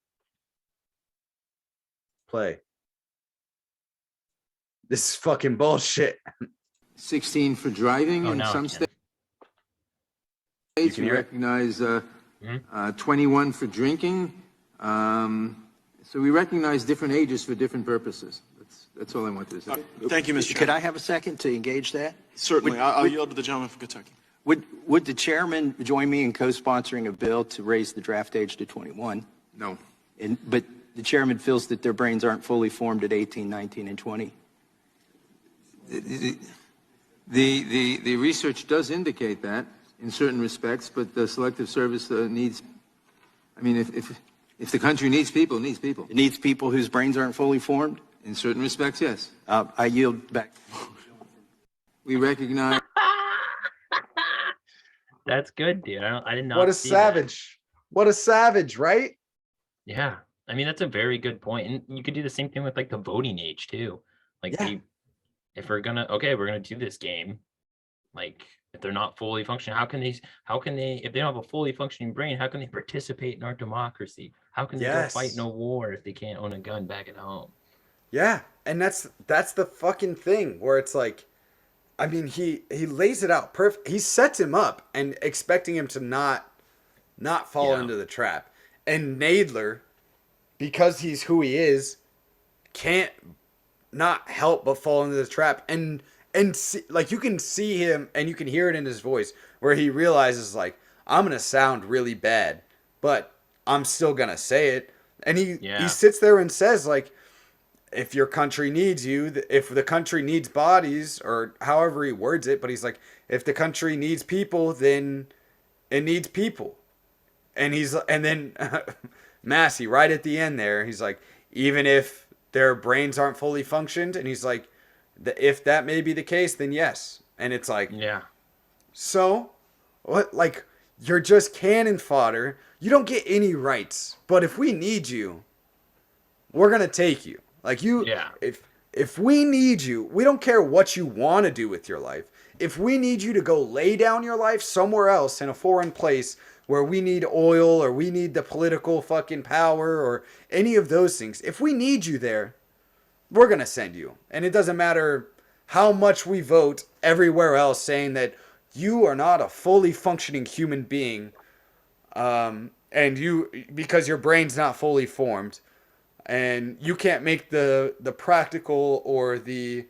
S6: Play. This is fucking bullshit.
S8: 16 for driving in some states. We recognize 21 for drinking. So we recognize different ages for different purposes. That's all I wanted to say.
S9: Thank you, Mr. Chairman.
S10: Could I have a second to engage that?
S9: Certainly. I'll yield to the gentleman from Kentucky.
S10: Would the chairman join me in co-sponsoring a bill to raise the draft age to 21?
S8: No.
S10: But the chairman feels that their brains aren't fully formed at 18, 19, and 20.
S8: The research does indicate that in certain respects, but the Selective Service needs, I mean, if the country needs people, it needs people.
S10: It needs people whose brains aren't fully formed?
S8: In certain respects, yes.
S10: I yield back.
S8: We recognize.
S7: That's good, dude. I did not.
S6: What a
S7: see
S6: savage.
S7: That.
S6: What a savage, right?
S7: Yeah. I mean, that's a very good point. And you could do the same thing with like the voting age too. Like if we're gonna do this game, like if they're not fully functioning, how can they, if they don't have a fully functioning brain, how can they participate in our democracy? How can they go fight no war if they can't own a gun back at home?
S6: Yeah. And that's the fucking thing where it's like, I mean, he lays it out perfect. He sets him up and expecting him to not fall into the trap. And Nadler, because he's who he is, can't not help but fall into the trap. And see, like, you can see him and you can hear it in his voice where he realizes, like, I'm gonna sound really bad, but I'm still gonna say it. And he sits there and says, like, if your country needs you, if the country needs bodies, or however he words it, but he's like, if the country needs people, then it needs people. And then Massey, right at the end there, he's like, even if their brains aren't fully functioned, and he's like, if that may be the case, then yes. And it's like, so what? Like, you're just cannon fodder. You don't get any rights, but if we need you, we're gonna take you. Like, if we need you, we don't care what you want to do with your life. If we need you to go lay down your life somewhere else in a foreign place where we need oil or we need the political fucking power or any of those things, if we need you there, we're going to send you. And it doesn't matter how much we vote everywhere else saying that you are not a fully functioning human being, because your brain's not fully formed. And you can't make the practical or the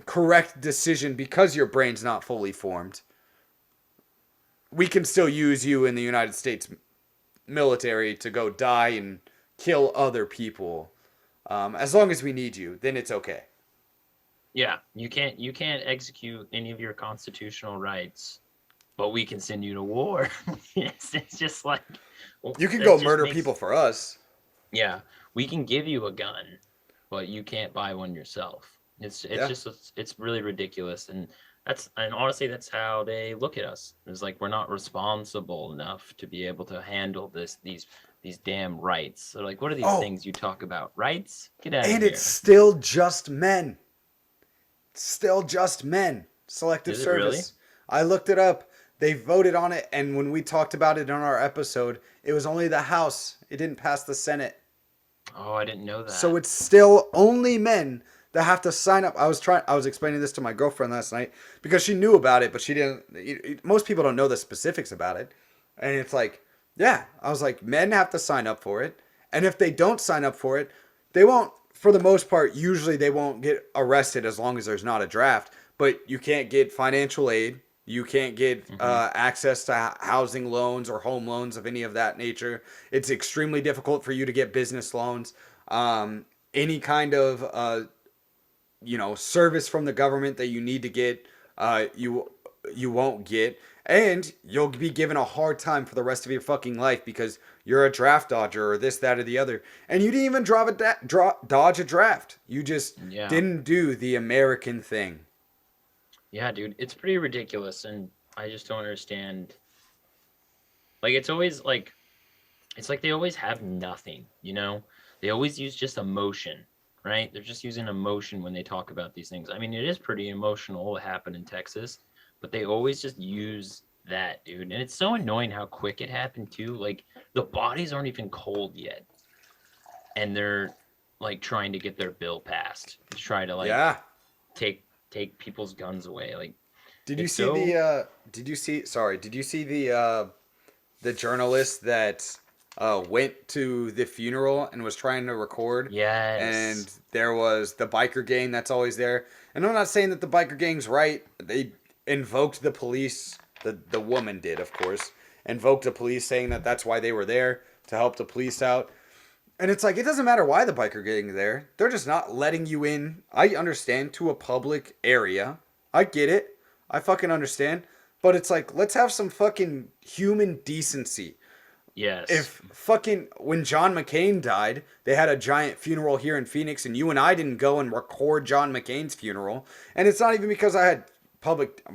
S6: correct decision because your brain's not fully formed. We can still use you in the United States military to go die and kill other people. As long as we need you, then it's okay.
S7: Yeah, you can't execute any of your constitutional rights, but we can send you to war. It's just like,
S6: you can go murder people for us.
S7: Yeah, we can give you a gun, but you can't buy one yourself. It's really ridiculous. And And honestly, that's how they look at us. It's like we're not responsible enough to be able to handle these damn rights. So like, what are these things you talk about? Rights? Get out of here.
S6: And it's still just men. Still just men. Selective service. Really? I looked it up. They voted on it, and when we talked about it on our episode, it was only the House. It didn't pass the Senate.
S7: Oh, I didn't know that.
S6: So it's still only men that have to sign up. I was explaining this to my girlfriend last night because she knew about it, but she didn't. Most people don't know the specifics about it. And it's like, yeah, I was like, men have to sign up for it. And if they don't sign up for it, they won't, for the most part, usually they won't get arrested as long as there's not a draft. But you can't get financial aid. You can't get access to housing loans or home loans of any of that nature. It's extremely difficult for you to get business loans. Any kind of, service from the government that you need to get, you won't get. And you'll be given a hard time for the rest of your fucking life because you're a draft dodger or this, that, or the other. And you didn't even dodge a draft. You just didn't do the American thing.
S7: Yeah, dude, it's pretty ridiculous, and I just don't understand. Like, it's always like, it's like they always have nothing, you know? They always use just emotion, right? They're just using emotion when they talk about these things. I mean, it is pretty emotional what happened in Texas, but they always just use that, dude. And it's so annoying how quick it happened, too. Like, the bodies aren't even cold yet, and they're, like, trying to get their bill passed to try to, like, take people's guns away. Like,
S6: did you see the journalist that went to the funeral and was trying to record?
S7: Yes.
S6: And there was the biker gang that's always there. And I'm not saying that the biker gang's right. They invoked the police. The woman did, of course. Invoked the police, saying that that's why they were there, to help the police out. And it's like, it doesn't matter why the biker gang is there. They're just not letting you in. I understand, to a public area. I get it. I fucking understand. But it's like, let's have some fucking human decency.
S7: Yes.
S6: If fucking, when John McCain died, they had a giant funeral here in Phoenix, and you and I didn't go and record John McCain's funeral. And it's not even because I had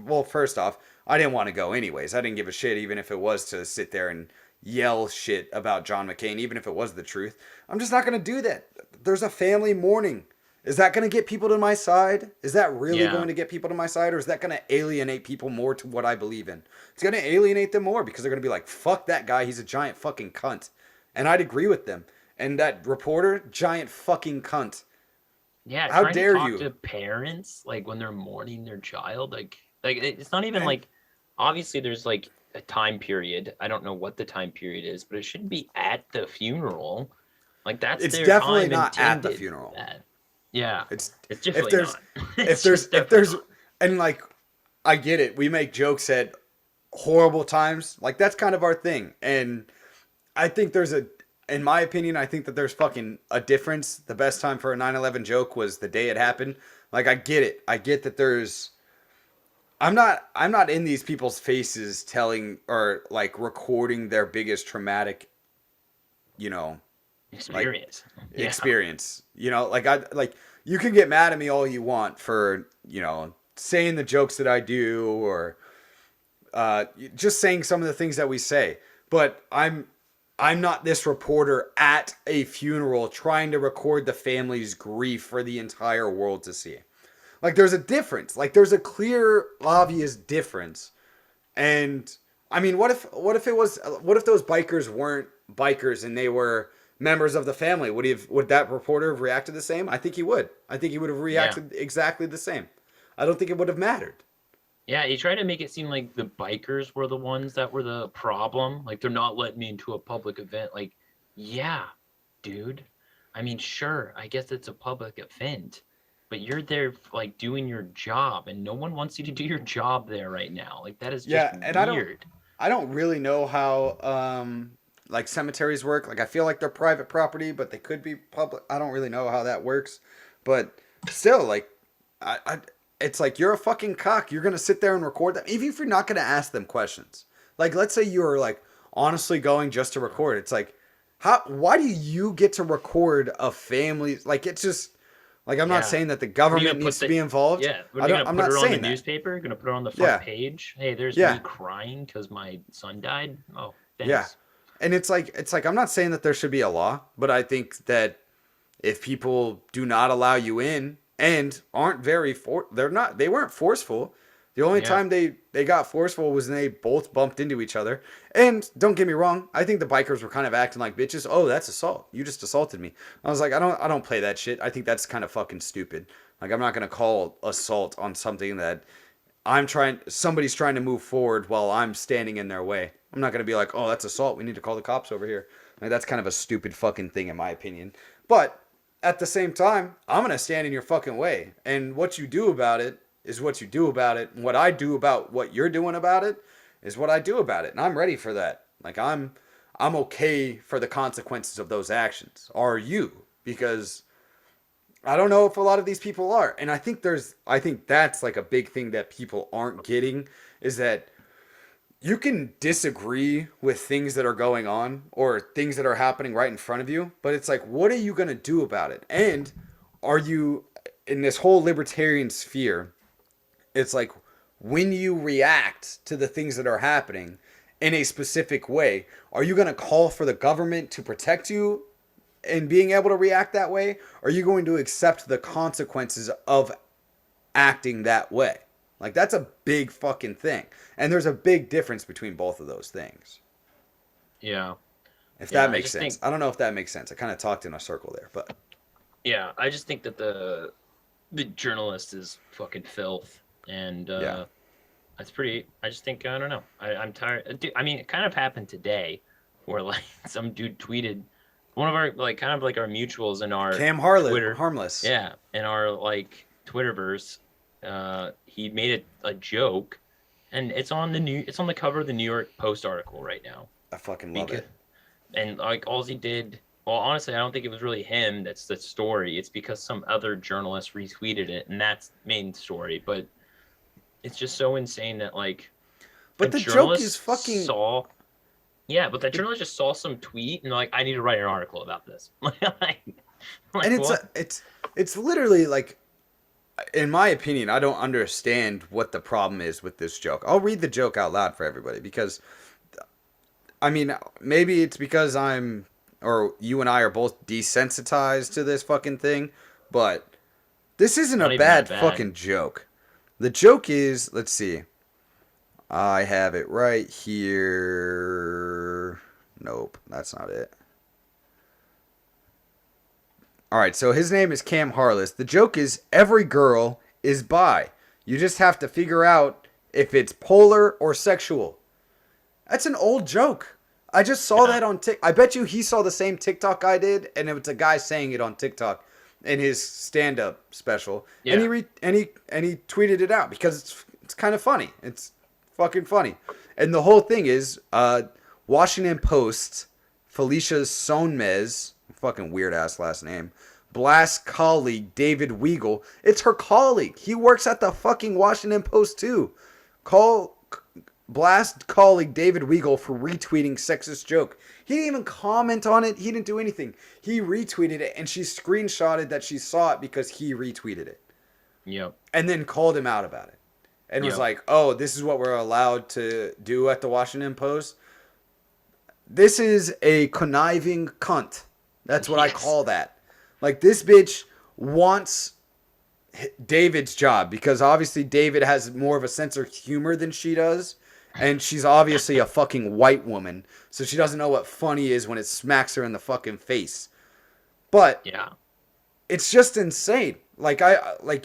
S6: well, first off, I didn't want to go anyways. I didn't give a shit, even if it was to sit there and yell shit about John McCain, even if it was the truth. I'm just not going to do that. There's a family mourning. Is that going to get people to my side? Is that really going to get people to my side? Or is that going to alienate people more to what I believe in? It's going to alienate them more because they're going to be like, fuck that guy. He's a giant fucking cunt. And I'd agree with them. And that reporter, giant fucking cunt.
S7: Yeah.
S6: How dare you?
S7: To parents, like, when they're mourning their child, like it's not even like, obviously there's like a time period. I don't know what the time period is, but it shouldn't be at the funeral. Like, that's
S6: it's
S7: their
S6: definitely
S7: time
S6: not at the funeral.
S7: Yeah,
S6: it's
S7: definitely not.
S6: if there's and like, I get it. We make jokes at horrible times. Like, that's kind of our thing. And I think in my opinion, I think that there's fucking a difference. The best time for a 9/11 joke was the day it happened. Like, I get it. I get that there's. I'm not in these people's faces telling or like recording their biggest traumatic,
S7: experience.
S6: Experience. Like, you can get mad at me all you want for, saying the jokes that I do or just saying some of the things that we say. But I'm not this reporter at a funeral trying to record the family's grief for the entire world to see. Like, there's a difference. Like, there's a clear, obvious difference. And I mean, what if those bikers weren't bikers and they were members of the family? Would that reporter have reacted the same? I think he would. I think he would have reacted exactly the same. I don't think it would have mattered.
S7: Yeah, he tried to make it seem like the bikers were the ones that were the problem. Like, they're not letting me into a public event. Like, yeah, dude. I mean, sure, I guess it's a public event, but you're there, like, doing your job, and no one wants you to do your job there right now. Like, that is just weird.
S6: I don't really know how like cemeteries work. Like, I feel like they're private property, but they could be public. I don't really know how that works, but still, like, it's like, you're a fucking cock. You're gonna sit there and record them, even if you're not gonna ask them questions. Like, let's say you were like honestly going just to record. It's like, why do you get to record a family? Like, it's just, Like, I'm not
S7: Yeah.
S6: saying that the
S7: What are you
S6: government
S7: gonna
S6: needs
S7: put
S6: to be involved.
S7: Yeah, what are you gonna
S6: I'm
S7: put
S6: not
S7: her on the
S6: saying that.
S7: newspaper? Gonna put her on the
S6: Yeah.
S7: front page? Hey, there's
S6: Yeah.
S7: me crying because my son died. Oh, thanks.
S6: Yeah. And it's like I'm not saying that there should be a law, but I think that if people do not allow you in and aren't they weren't forceful. The only time they got forceful was when they both bumped into each other. And don't get me wrong, I think the bikers were kind of acting like bitches. Oh, that's assault. You just assaulted me. I was like, I don't play that shit. I think that's kind of fucking stupid. Like, I'm not gonna call assault on something that somebody's trying to move forward while I'm standing in their way. I'm not gonna be like, oh, that's assault. We need to call the cops over here. Like, that's kind of a stupid fucking thing in my opinion. But at the same time, I'm gonna stand in your fucking way. And what you do about it is what you do about it. And what I do about what you're doing about it is what I do about it. And I'm ready for that. Like, I'm okay for the consequences of those actions. Are you? Because I don't know if a lot of these people are. And I think that's like a big thing that people aren't getting, is that you can disagree with things that are going on or things that are happening right in front of you, but it's like, what are you going to do about it? And are you, in this whole libertarian sphere, it's like, when you react to the things that are happening in a specific way, are you going to call for the government to protect you and being able to react that way? Or are you going to accept the consequences of acting that way? Like, that's a big fucking thing. And there's a big difference between both of those things.
S7: Yeah.
S6: If that makes sense. I don't know if that makes sense. I kind of talked in a circle there, but.
S7: Yeah, I just think that the journalist is fucking filth. And that's pretty, I just think, I don't know. I'm tired. Dude, I mean, it kind of happened today where, like, some dude tweeted, one of our, like, kind of like our mutuals in our
S6: Cam
S7: Twitter.
S6: Harmless.
S7: Yeah, in our, like, Twitterverse. He made a joke, and it's on the cover of the New York Post article right now.
S6: I fucking love it.
S7: And, like, all he did, well, honestly, I don't think it was really him that's the story. It's because some other journalist retweeted it, and that's the main story. But it's just so insane that, like,
S6: but the joke is fucking
S7: yeah, but that journalist just saw some tweet and like, I need to write an article about this.
S6: And it's literally like, in my opinion, I don't understand what the problem is with this joke. I'll read the joke out loud for everybody because, I mean, maybe it's because you and I are both desensitized to this fucking thing, but this isn't a bad fucking joke. The joke is, let's see. I have it right here. Nope, that's not it. All right, so his name is Cam Harless. The joke is, every girl is bi. You just have to figure out if it's polar or sexual. That's an old joke. I just saw that on TikTok. I bet you he saw the same TikTok I did, and it was a guy saying it on TikTok in his stand-up special. Yeah. And he tweeted it out because it's kind of funny. It's fucking funny. And the whole thing is, Washington Post, Felicia Sonmez, fucking weird ass last name, blast colleague David Weigel. It's her colleague. He works at the fucking Washington Post too. Blast colleague David Weigel for retweeting sexist joke. He didn't even comment on it. He didn't do anything. He retweeted it, and she screenshotted that she saw it because he retweeted it.
S7: Yep.
S6: And then called him out about it. And was like, oh, this is what we're allowed to do at the Washington Post. This is a conniving cunt. That's what I call that. Like, this bitch wants David's job because obviously David has more of a sense of humor than she does. And she's obviously a fucking white woman. So she doesn't know what funny is when it smacks her in the fucking face. But
S7: yeah,
S6: it's just insane. Like,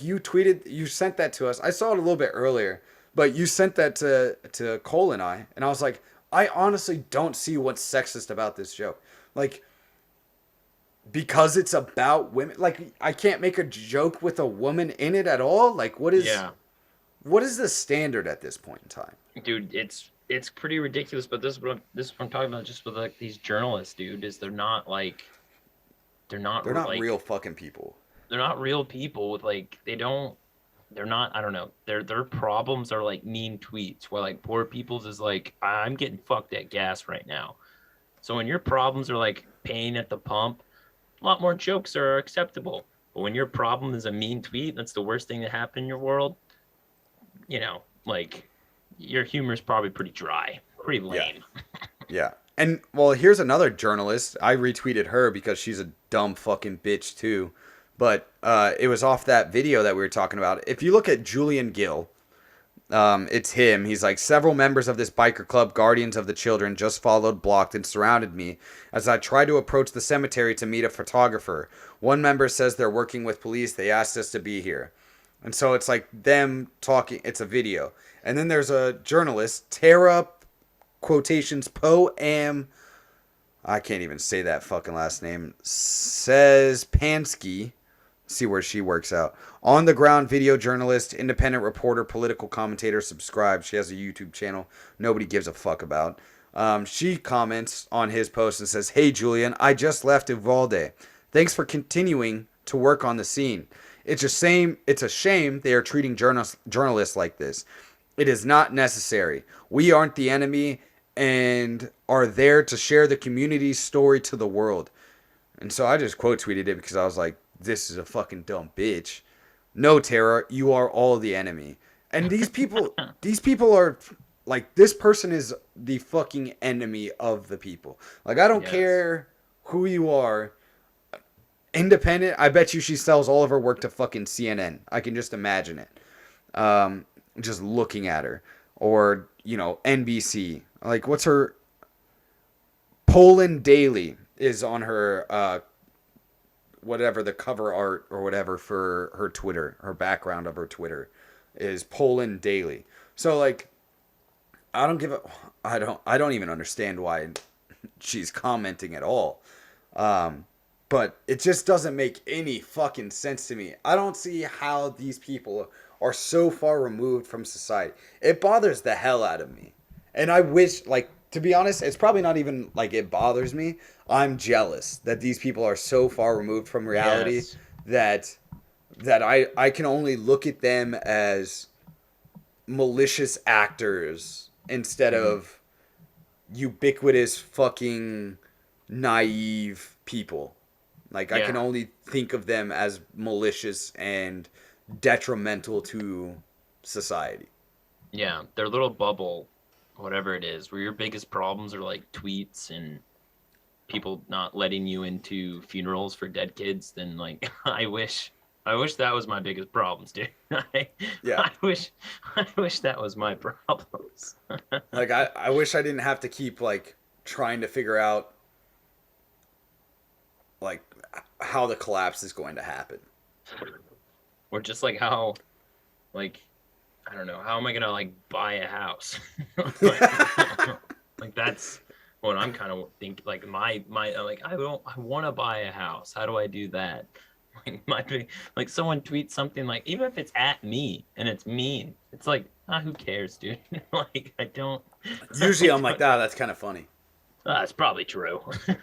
S6: you sent that to us. I saw it a little bit earlier, but you sent that to Cole and I was like, I honestly don't see what's sexist about this joke. Like, because it's about women. Like, I can't make a joke with a woman in it at all. Like, what is the standard at this point in time?
S7: Dude, it's pretty ridiculous. But this is what I'm talking about. Just with like these journalists, dude, is they're not
S6: real fucking people.
S7: They're not real people with like they're not, I don't know. Their problems are like mean tweets where like poor people's is like, I'm getting fucked at gas right now. So when your problems are like pain at the pump, a lot more jokes are acceptable. But when your problem is a mean tweet, that's the worst thing that happened in your world. You know, like your humor is probably pretty dry, pretty lame.
S6: Yeah. And well, here's another journalist. I retweeted her because she's a dumb fucking bitch too. But it was off that video that we were talking about. If you look at Julian Gill, it's him. He's like, several members of this biker club, Guardians of the Children, just followed, blocked, and surrounded me as I tried to approach the cemetery to meet a photographer. One member says they're working with police. They asked us to be here. And so it's like them talking. It's a video. And then there's a journalist, Tara, quotations, Poam, I can't even say that fucking last name, says Pansky. See where she works out. On the ground video journalist, independent reporter, political commentator, subscribed. She has a YouTube channel nobody gives a fuck about. She comments on his post and says, "Hey Julian, I just left Uvalde. Thanks for continuing to work on the scene. It's a shame they are treating journalists like this. It is not necessary. We aren't the enemy and are there to share the community's story to the world." And so I just quote tweeted it because I was like, this is a fucking dumb bitch. No, Tara, you are all the enemy. And these people are like, this person is the fucking enemy of the people. Like, I don't care who you are. Independent, I bet you she sells all of her work to fucking CNN. I can just imagine it. Just looking at her. Or, you know, NBC. Like, what's her... Poland Daily is on her... whatever the cover art or whatever for her Twitter, her background of her Twitter is Poland Daily. So like, I don't even understand why she's commenting at all. But it just doesn't make any fucking sense to me. I don't see how these people are so far removed from society. It bothers the hell out of me. And I wish, like, to be honest, it's probably not even like it bothers me. I'm jealous that these people are so far removed from reality that I can only look at them as malicious actors instead of ubiquitous fucking naive people. Like, I can only think of them as malicious and detrimental to society.
S7: Yeah, their little bubble, whatever it is, where your biggest problems are like tweets and people not letting you into funerals for dead kids, then like I wish that was my biggest problems, dude. I wish that was my problems.
S6: Like I wish I didn't have to keep like trying to figure out like how the collapse is going to happen.
S7: Or just like how, like, I don't know, how am I gonna like buy a house? like that's what I'm kind of thinking. Like my like I want to buy a house. How do I do that? Like someone tweets something like, even if it's at me and it's mean, it's like, who cares, dude? Like I don't.
S6: Usually I'm like, that's kind of funny.
S7: It's probably true.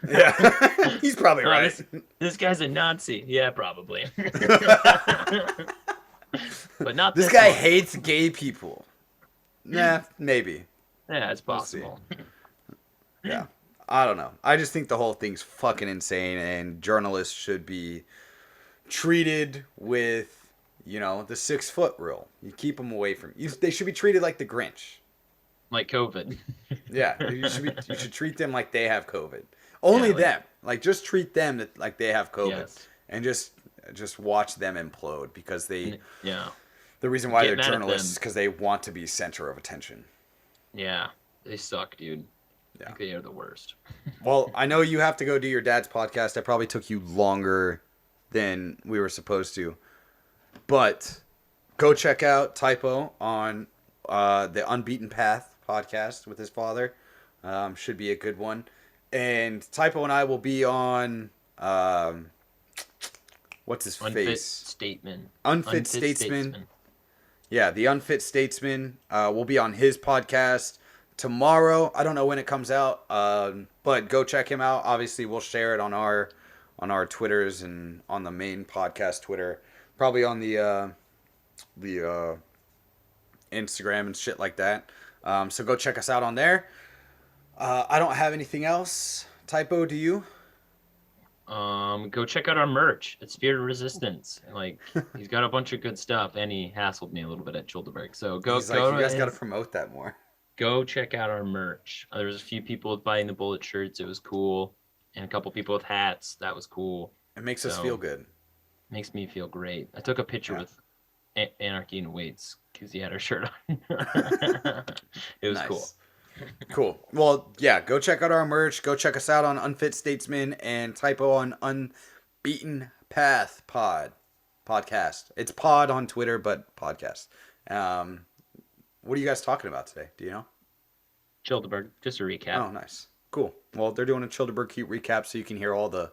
S6: Yeah, he's probably right.
S7: This guy's a Nazi. Yeah, probably. But not
S6: this guy hates gay people. Nah, maybe.
S7: Yeah, it's possible.
S6: We'll yeah, I don't know. I just think the whole thing's fucking insane, and journalists should be treated with, you know, the 6-foot rule. You keep them away from you. They should be treated like the Grinch.
S7: Like COVID.
S6: Yeah, you should treat them like they have COVID. Only them. Like just treat them like they have COVID, and just watch them implode because they.
S7: Yeah.
S6: The reason why they're journalists is because they want to be center of attention.
S7: Yeah, they suck, dude. Yeah, like they are the worst.
S6: Well, I know you have to go do your dad's podcast. I probably took you longer than we were supposed to, but go check out Typo on the Unbeaten Path podcast with his father. Should be a good one. And Typo and I will be on what's his face? Unfit Statesman. Yeah, the Unfit Statesman. We'll be on his podcast tomorrow. I don't know when it comes out, but go check him out. Obviously, we'll share it on our Twitters and on the main podcast Twitter. Probably on the Instagram and shit like that. So go check us out on there. I don't have anything else. Typo, do you?
S7: Go check out our merch at Spirit of Resistance. Like, he's got a bunch of good stuff, and he hassled me a little bit at Childersburg. So go.
S6: He's like, you guys got to promote that more.
S7: Go check out our merch. There was a few people with Biting the Bullet shirts. It was cool, and a couple people with hats. That was cool.
S6: It makes us feel good.
S7: Makes me feel great. I took a picture with Anarchy and Weights because he had her shirt on. It was cool.
S6: Cool. Well, yeah, go check out our merch. Go check us out on Unfit Statesman and Typo on Unbeaten Path podcast. It's pod on Twitter, but podcast. What are you guys talking about today? Do you know?
S7: Childersburg. Just a recap.
S6: Oh, nice. Cool. Well, they're doing a Childersburg cute recap so you can hear all the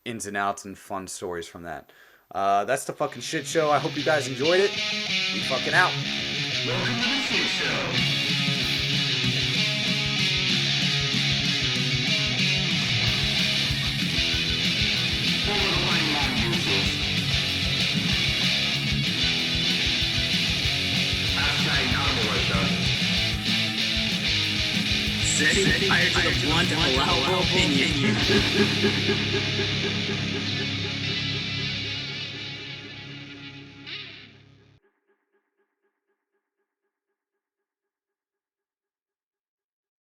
S6: ins and outs and fun stories from that. That's the fucking shit show. I hope you guys enjoyed it. We fucking out.
S11: Welcome to the shit show. Setting fire to the blunt, allowable opinion.